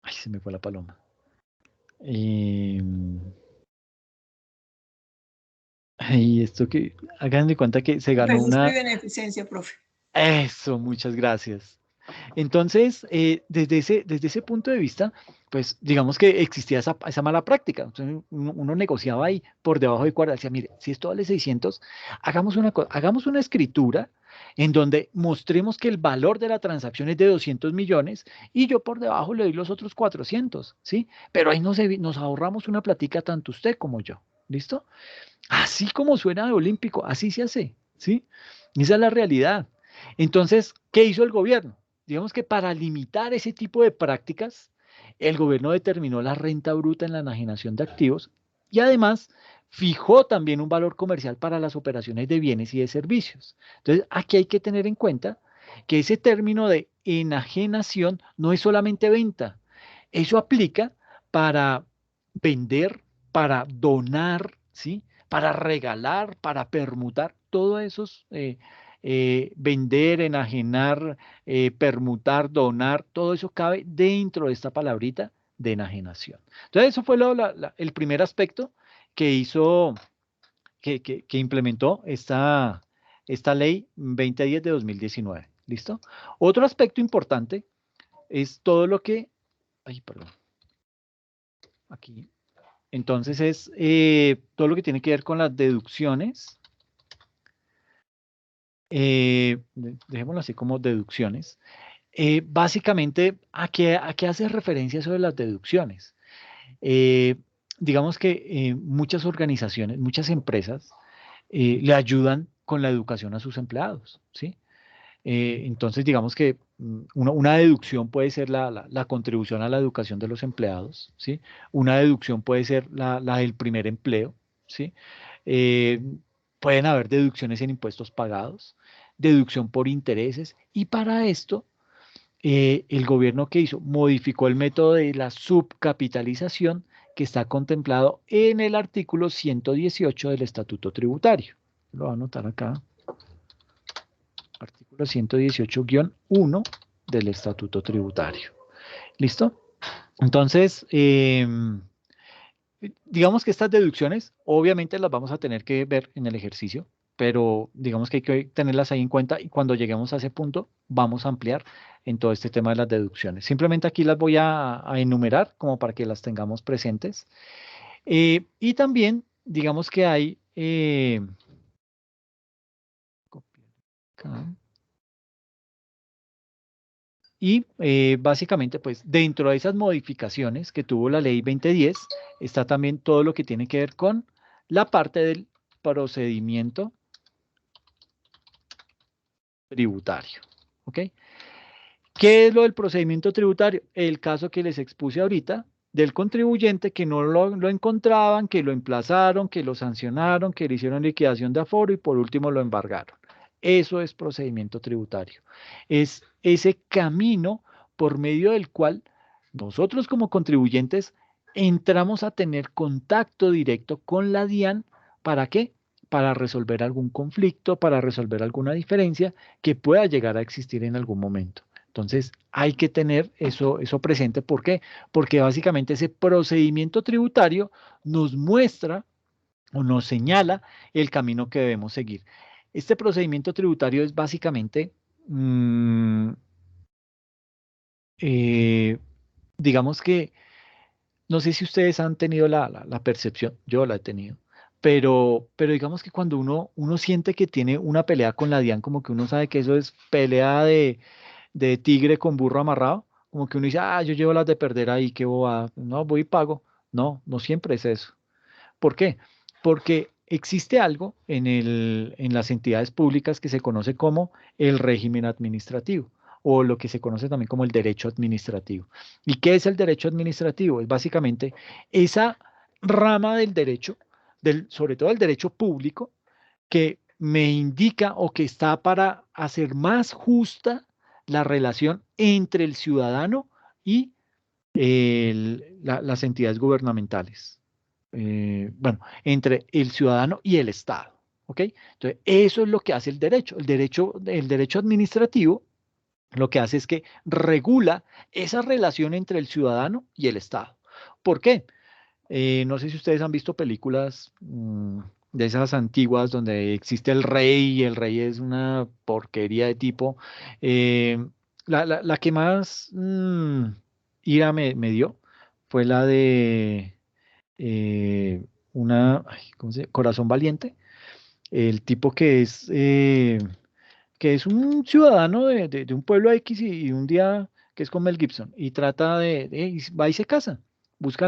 ay, se me fue la paloma. Y esto que, hagan de cuenta que se ganó Registro una... y beneficencia, profe. Eso, muchas gracias. Entonces, desde ese punto de vista, pues digamos que existía esa mala práctica. Entonces, uno negociaba ahí por debajo de cuerda, decía, mire, si esto vale 600, hagamos hagamos una escritura en donde mostremos que el valor de la transacción es de 200 millones y yo por debajo le doy los otros 400, ¿sí? Pero ahí nos ahorramos una platica tanto usted como yo, ¿listo? Así como suena de olímpico, así se hace, ¿sí? Esa es la realidad. Entonces, ¿qué hizo el gobierno? Digamos que para limitar ese tipo de prácticas, el gobierno determinó la renta bruta en la enajenación de activos y además fijó también un valor comercial para las operaciones de bienes y de servicios. Entonces, aquí hay que tener en cuenta que ese término de enajenación no es solamente venta. Eso aplica para vender, para donar, ¿sí? Para regalar, para permutar, todos esos vender, enajenar, permutar, donar, todo eso cabe dentro de esta palabrita de enajenación. Entonces, eso fue el primer aspecto que hizo, que implementó esta ley 2010 de 2019. ¿Listo? Otro aspecto importante es todo lo que... Ay, perdón. Aquí. Entonces es todo lo que tiene que ver con las deducciones. Dejémoslo así como deducciones. Básicamente, ¿a qué hace referencia sobre las deducciones? Digamos que muchas organizaciones, muchas empresas le ayudan con la educación a sus empleados, ¿sí? Entonces, digamos que una deducción puede ser la contribución a la educación de los empleados, ¿sí? Una deducción puede ser la del primer empleo, ¿sí? Eh, Pueden haber deducciones en impuestos pagados, deducción por intereses, y para esto, el gobierno que hizo modificó el método de la subcapitalización que está contemplado en el artículo 118 del Estatuto Tributario. Lo voy a anotar acá. Artículo 118-1 del Estatuto Tributario. ¿Listo? Entonces, digamos que estas deducciones, obviamente las vamos a tener que ver en el ejercicio, pero digamos que hay que tenerlas ahí en cuenta y cuando lleguemos a ese punto, vamos a ampliar en todo este tema de las deducciones. Simplemente aquí las voy a enumerar como para que las tengamos presentes. Y también, digamos que hay... acá. Y básicamente, pues dentro de esas modificaciones que tuvo la ley 2010, está también todo lo que tiene que ver con la parte del procedimiento tributario. ¿Ok? ¿Qué es lo del procedimiento tributario? El caso que les expuse ahorita del contribuyente que no lo encontraban, que lo emplazaron, que lo sancionaron, que le hicieron liquidación de aforo y por último lo embargaron. Eso es procedimiento tributario. Es ese camino por medio del cual nosotros como contribuyentes entramos a tener contacto directo con la DIAN. ¿Para qué? Para resolver algún conflicto, para resolver alguna diferencia que pueda llegar a existir en algún momento. Entonces, hay que tener eso presente. ¿Por qué? Porque básicamente ese procedimiento tributario nos muestra o nos señala el camino que debemos seguir. Este procedimiento tributario es básicamente, digamos que, no sé si ustedes han tenido la percepción, yo la he tenido, pero digamos que cuando uno siente que tiene una pelea con la DIAN, como que uno sabe que eso es pelea de tigre con burro amarrado, como que uno dice, yo llevo las de perder ahí, qué bobada, no, voy y pago. No, no siempre es eso. ¿Por qué? Porque existe algo en las entidades públicas que se conoce como el régimen administrativo o lo que se conoce también como el derecho administrativo. ¿Y qué es el derecho administrativo? Es básicamente esa rama del derecho, sobre todo el derecho público, que me indica o que está para hacer más justa la relación entre el ciudadano y las entidades gubernamentales. Bueno, entre el ciudadano y el Estado. ¿Ok? Entonces, eso es lo que hace el derecho. El derecho administrativo lo que hace es que regula esa relación entre el ciudadano y el Estado. ¿Por qué? No sé si ustedes han visto películas de esas antiguas donde existe el rey y el rey es una porquería de tipo. La que más ira me dio fue la de ¿cómo se llama? Corazón Valiente. El tipo que es un ciudadano de un pueblo X y un día que es con Mel Gibson y trata y va y se casa, busca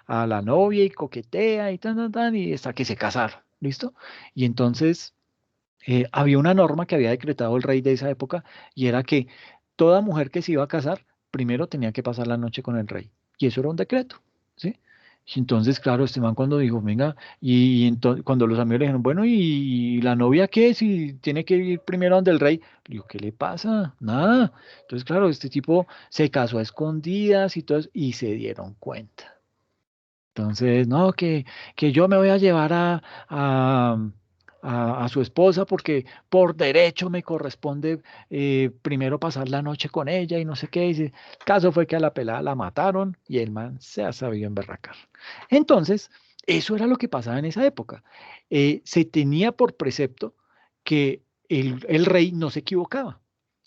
a la novia y coquetea y tan, y hasta que se casaron, ¿listo? Y entonces había una norma que había decretado el rey de esa época y era que toda mujer que se iba a casar primero tenía que pasar la noche con el rey y eso era un decreto, ¿sí? Y entonces, claro, este man cuando dijo, venga, cuando los amigos le dijeron, bueno, ¿y la novia qué? Si tiene que ir primero donde el rey, le digo, ¿qué le pasa? Nada. Entonces, claro, este tipo se casó a escondidas y todo eso, y se dieron cuenta. Entonces, no, que yo me voy a llevar a su esposa porque por derecho me corresponde primero pasar la noche con ella y no sé qué. El caso fue que a la pelada la mataron y el man se ha sabido emberracar. Entonces, eso era lo que pasaba en esa época. Se tenía por precepto que el rey no se equivocaba,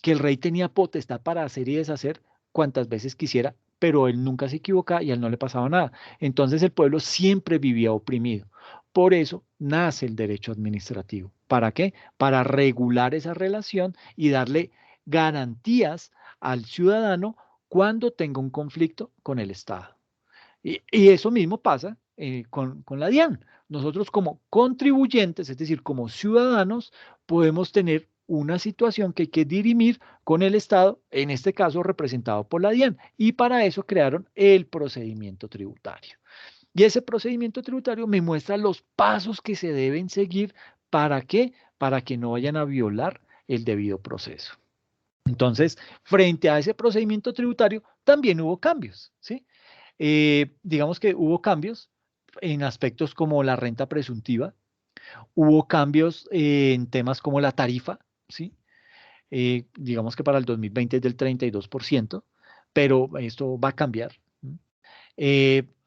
que el rey tenía potestad para hacer y deshacer cuantas veces quisiera, pero él nunca se equivocaba y a él no le pasaba nada. Entonces el pueblo siempre vivía oprimido. Por eso nace el derecho administrativo. ¿Para qué? Para regular esa relación y darle garantías al ciudadano cuando tenga un conflicto con el Estado. Y eso mismo pasa con la DIAN. Nosotros como contribuyentes, es decir, como ciudadanos, podemos tener una situación que hay que dirimir con el Estado, en este caso representado por la DIAN, y para eso crearon el procedimiento tributario. Y ese procedimiento tributario me muestra los pasos que se deben seguir. ¿Para qué? Para que no vayan a violar el debido proceso. Entonces, frente a ese procedimiento tributario, también hubo cambios, ¿sí? Digamos que hubo cambios en aspectos como la renta presuntiva, hubo cambios en temas como la tarifa, ¿sí? Digamos que para el 2020 es del 32%, pero esto va a cambiar.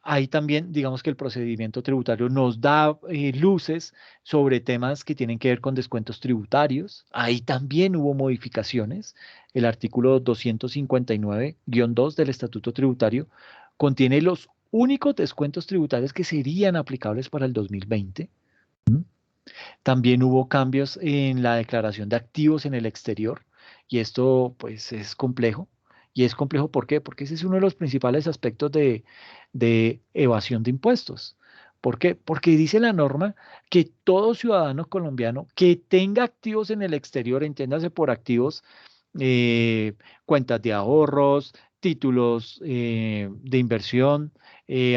Ahí también, digamos que el procedimiento tributario nos da luces sobre temas que tienen que ver con descuentos tributarios. Ahí también hubo modificaciones. El artículo 259-2 del Estatuto Tributario contiene los únicos descuentos tributarios que serían aplicables para el 2020. También hubo cambios en la declaración de activos en el exterior y esto pues es complejo. Y es complejo, ¿por qué? Porque ese es uno de los principales aspectos de evasión de impuestos. ¿Por qué? Porque dice la norma que todo ciudadano colombiano que tenga activos en el exterior, entiéndase por activos, cuentas de ahorros, títulos de inversión,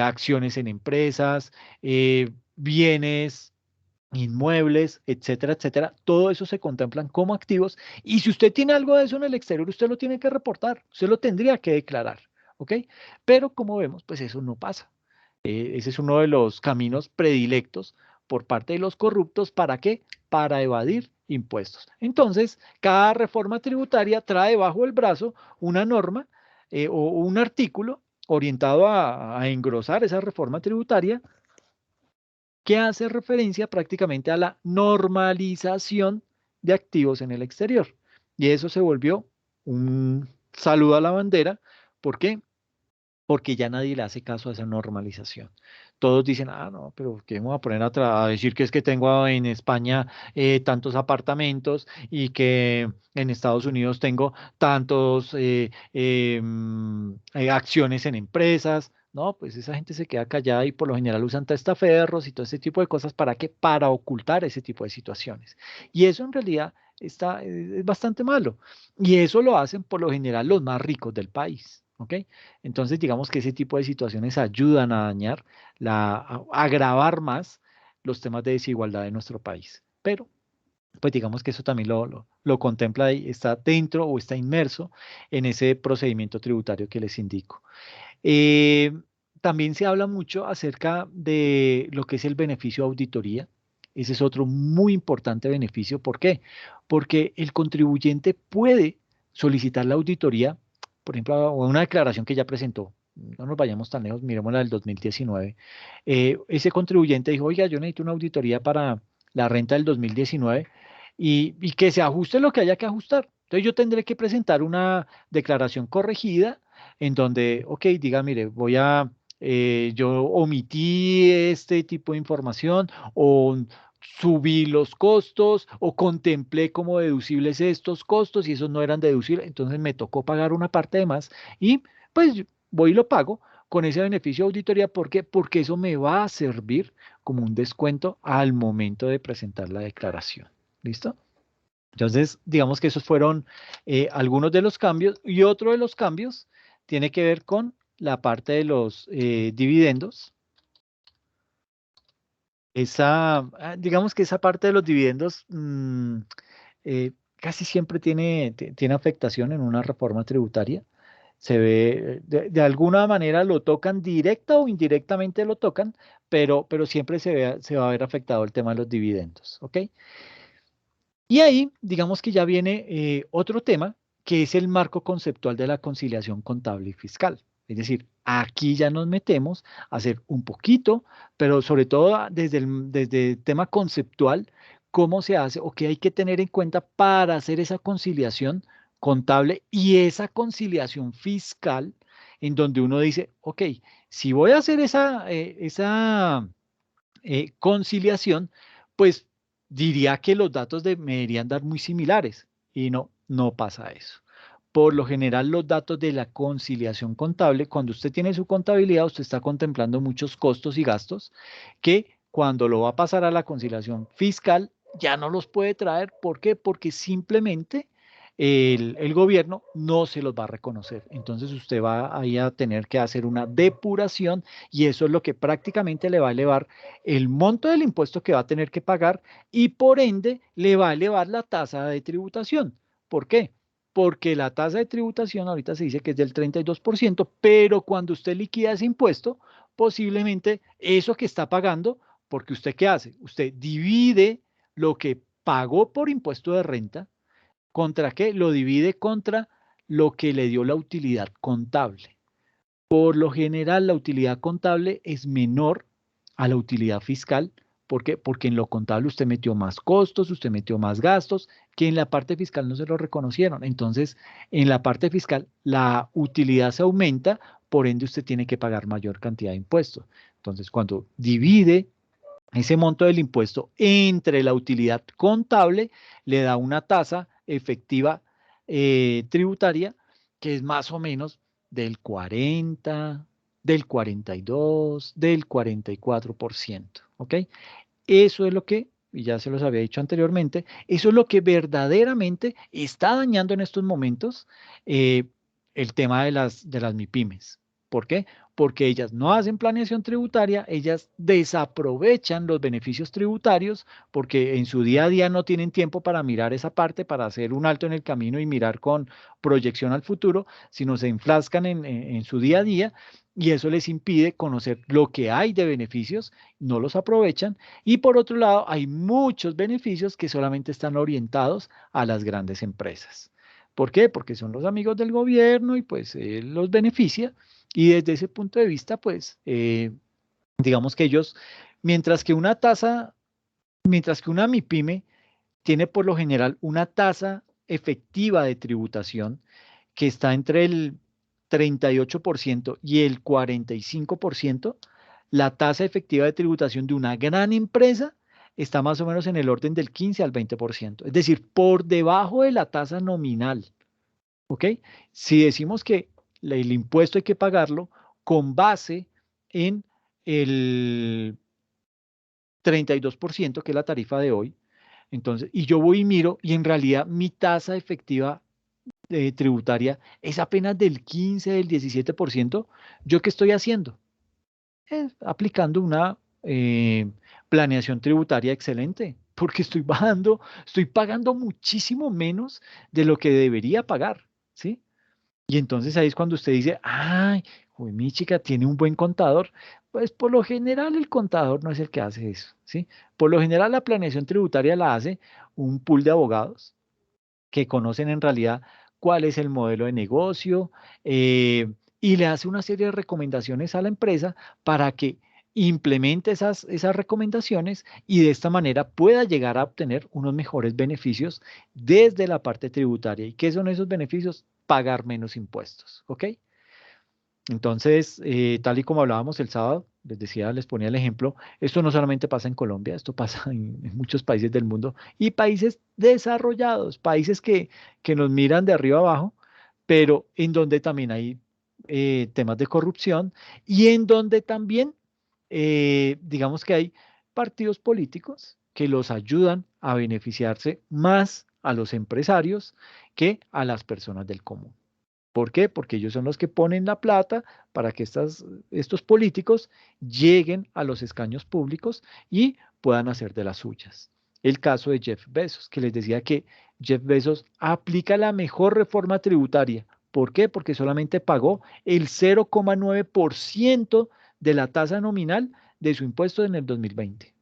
acciones en empresas, bienes inmuebles, etcétera, etcétera, todo eso se contemplan como activos y si usted tiene algo de eso en el exterior, usted lo tiene que reportar, usted lo tendría que declarar, ¿ok? Pero como vemos, pues eso no pasa. Ese es uno de los caminos predilectos por parte de los corruptos, ¿para qué? Para evadir impuestos. Entonces, cada reforma tributaria trae bajo el brazo una norma o un artículo orientado a engrosar esa reforma tributaria que hace referencia prácticamente a la normalización de activos en el exterior. Y eso se volvió un saludo a la bandera. ¿Por qué? Porque ya nadie le hace caso a esa normalización. Todos dicen, ah, no, pero ¿qué me voy a poner a decir que es que tengo en España tantos apartamentos y que en Estados Unidos tengo tantos acciones en empresas? No, pues esa gente se queda callada y por lo general usan testaferros y todo ese tipo de cosas. ¿Para qué? Para ocultar ese tipo de situaciones. Y eso en realidad es bastante malo. Y eso lo hacen por lo general los más ricos del país. ¿Ok? Entonces, digamos que ese tipo de situaciones ayudan a dañar, a agravar más los temas de desigualdad de nuestro país. pero pues digamos que eso también lo contempla y está dentro o está inmerso en ese procedimiento tributario que les indico. También se habla mucho acerca de lo que es el beneficio de auditoría. Ese es otro muy importante beneficio. ¿Por qué? Porque el contribuyente puede solicitar la auditoría, por ejemplo, a una declaración que ya presentó. No nos vayamos tan lejos, miremos la del 2019. Ese contribuyente dijo, oiga, yo necesito una auditoría para la renta del 2019 y que se ajuste lo que haya que ajustar. Entonces yo tendré que presentar una declaración corregida en donde, ok, diga, mire, yo omití este tipo de información o subí los costos o contemplé como deducibles estos costos y esos no eran deducibles, entonces me tocó pagar una parte de más y pues voy y lo pago con ese beneficio de auditoría. ¿Por qué? Porque eso me va a servir como un descuento al momento de presentar la declaración. ¿Listo? Entonces, digamos que esos fueron algunos de los cambios y otro de los cambios tiene que ver con la parte de los dividendos. Digamos que esa parte de los dividendos casi siempre tiene afectación en una reforma tributaria. Se ve, de alguna manera lo tocan directa o indirectamente lo tocan, pero siempre se va a ver afectado el tema de los dividendos, ¿ok? Y ahí, digamos que ya viene otro tema, que es el marco conceptual de la conciliación contable y fiscal. Es decir, aquí ya nos metemos a hacer un poquito, pero sobre todo desde el tema conceptual, cómo se hace o qué hay que tener en cuenta para hacer esa conciliación contable y esa conciliación fiscal, en donde uno dice, ok, si voy a hacer esa conciliación, pues diría que los datos me deberían dar muy similares y no pasa eso. Por lo general, los datos de la conciliación contable, cuando usted tiene su contabilidad, usted está contemplando muchos costos y gastos que cuando lo va a pasar a la conciliación fiscal ya no los puede traer. ¿Por qué? Porque simplemente el gobierno no se los va a reconocer. Entonces usted va ahí a tener que hacer una depuración y eso es lo que prácticamente le va a elevar el monto del impuesto que va a tener que pagar y por ende le va a elevar la tasa de tributación. ¿Por qué? Porque la tasa de tributación ahorita se dice que es del 32%, pero cuando usted liquida ese impuesto, posiblemente eso que está pagando, porque usted ¿qué hace? Usted divide lo que pagó por impuesto de renta, ¿contra qué? Lo divide contra lo que le dio la utilidad contable. Por lo general, la utilidad contable es menor a la utilidad fiscal. ¿Por qué? Porque en lo contable usted metió más costos, usted metió más gastos, que en la parte fiscal no se lo reconocieron. Entonces, en la parte fiscal, la utilidad se aumenta, por ende usted tiene que pagar mayor cantidad de impuestos. Entonces, cuando divide ese monto del impuesto entre la utilidad contable, le da una tasa efectiva tributaria que es más o menos del 40, del 42, del 44%. ¿Ok? Eso es lo que, y ya se los había dicho anteriormente, eso es lo que verdaderamente está dañando en estos momentos el tema de las MIPYMES. ¿Por qué? Porque ellas no hacen planeación tributaria, ellas desaprovechan los beneficios tributarios porque en su día a día no tienen tiempo para mirar esa parte, para hacer un alto en el camino y mirar con proyección al futuro, sino se enfrascan en su día a día y eso les impide conocer lo que hay de beneficios, no los aprovechan y por otro lado hay muchos beneficios que solamente están orientados a las grandes empresas. ¿Por qué? Porque son los amigos del gobierno y pues los beneficia. Y desde ese punto de vista, pues, digamos que ellos, mientras que una MIPYME tiene por lo general una tasa efectiva de tributación que está entre el 38% y el 45%, la tasa efectiva de tributación de una gran empresa está más o menos en el orden del 15 al 20%, es decir, por debajo de la tasa nominal. ¿Ok? Si decimos que el impuesto hay que pagarlo con base en el 32%, que es la tarifa de hoy, entonces, y yo voy y miro, y en realidad mi tasa efectiva tributaria es apenas del 15, del 17%, ¿yo qué estoy haciendo? Aplicando una planeación tributaria excelente. porque estoy pagando muchísimo menos de lo que debería pagar, ¿sí? Y entonces ahí es cuando usted dice, ay, uy, mi chica tiene un buen contador. Pues por lo general el contador no es el que hace eso, ¿sí? Por lo general la planeación tributaria la hace un pool de abogados que conocen en realidad cuál es el modelo de negocio y le hace una serie de recomendaciones a la empresa para que implemente esas recomendaciones y de esta manera pueda llegar a obtener unos mejores beneficios desde la parte tributaria. ¿Y qué son esos beneficios? Pagar menos impuestos, ¿ok? Entonces, tal y como hablábamos el sábado, les decía, les ponía el ejemplo, esto no solamente pasa en Colombia, esto pasa en muchos países del mundo y países desarrollados, países que nos miran de arriba abajo, pero en donde también hay temas de corrupción y en donde también, digamos que hay partidos políticos que los ayudan a beneficiarse más a los empresarios que a las personas del común. ¿Por qué? Porque ellos son los que ponen la plata para que estos políticos lleguen a los escaños públicos y puedan hacer de las suyas. El caso de Jeff Bezos, que les decía que Jeff Bezos aplica la mejor reforma tributaria. ¿Por qué? Porque solamente pagó el 0,9% de la tasa nominal de su impuesto en el 2020.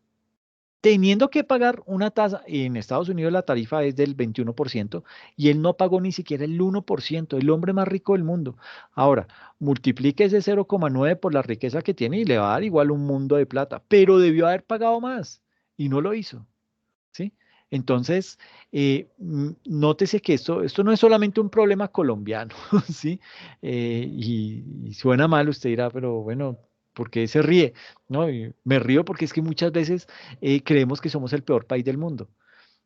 Teniendo que pagar una tasa, en Estados Unidos la tarifa es del 21% y él no pagó ni siquiera el 1%, el hombre más rico del mundo. Ahora, multiplique ese 0,9 por la riqueza que tiene y le va a dar igual un mundo de plata, pero debió haber pagado más y no lo hizo, ¿sí? Entonces, nótese que esto no es solamente un problema colombiano, ¿sí? Y suena mal, usted dirá, pero bueno, ¿por qué se ríe? No, y me río porque es que muchas veces creemos que somos el peor país del mundo.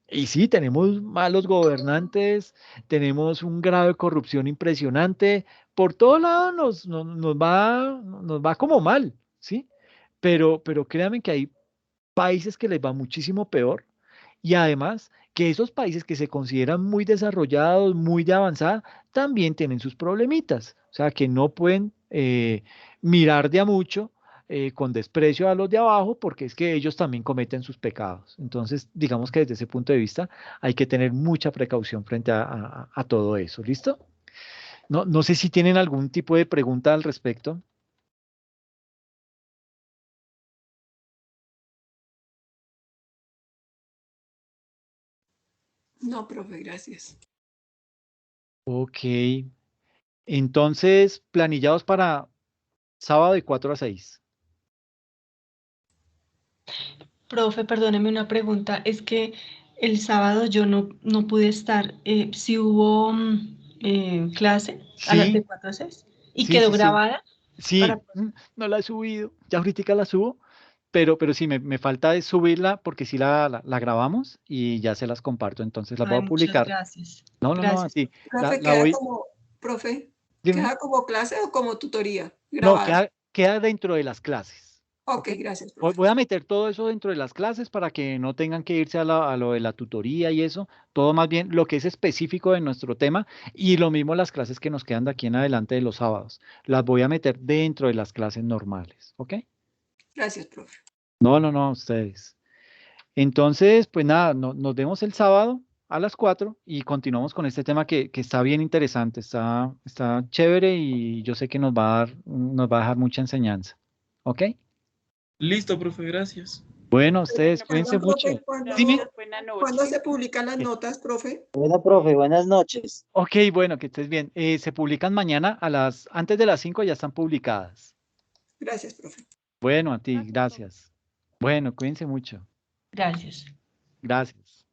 Y sí, tenemos malos gobernantes, tenemos un grado de corrupción impresionante, por todo lado nos va como mal, ¿sí? Pero créanme que hay países que les va muchísimo peor y además que esos países que se consideran muy desarrollados, muy de avanzada, también tienen sus problemitas. O sea, que no pueden mirar de a mucho con desprecio a los de abajo porque es que ellos también cometen sus pecados. Entonces, digamos que desde ese punto de vista hay que tener mucha precaución frente a todo eso. ¿Listo? No sé si tienen algún tipo de pregunta al respecto. No, profe, gracias. Ok. Entonces, planillados para sábado de 4 a 6. Profe, perdóneme una pregunta. Es que el sábado yo no pude estar. Si hubo clase a las de Sí, 4 a 6 y sí, quedó sí, sí. grabada para... Sí, no la he subido. Ya ahorita la subo, pero sí, me falta es subirla porque sí la grabamos y ya se las comparto. Entonces las voy Ay, a muchas publicar. gracias. No, Gracias. así. Profe, La voy. profe, Dime. ¿queda como clase o como tutoría No, grabada? queda dentro de las clases. Ok, ¿Ok? gracias, Voy profe. voy a meter todo eso dentro de las clases para que no tengan que irse a lo de la tutoría y eso. Todo más bien lo que es específico de nuestro tema y lo mismo las clases que nos quedan de aquí en adelante de los sábados. Las voy a meter dentro de las clases normales. ¿Ok? Gracias, profe. No, ustedes. Entonces, pues nada, nos vemos el sábado a las 4 y continuamos con este tema que está bien interesante, está chévere y yo sé que nos va a dejar mucha enseñanza. ¿Ok? Listo, profe, gracias. Bueno, ustedes Bueno, cuídense Perdón, mucho. profe, Dime. gracias, buena ¿cuándo noche. se publican las Eh, notas, profe? Bueno, profe, buenas noches. Ok, bueno, que estés bien. Se publican mañana antes de las 5 ya están publicadas. Gracias, profe. Bueno, a ti, Gracias, profe. gracias. Bueno, cuídense mucho. Gracias. Gracias.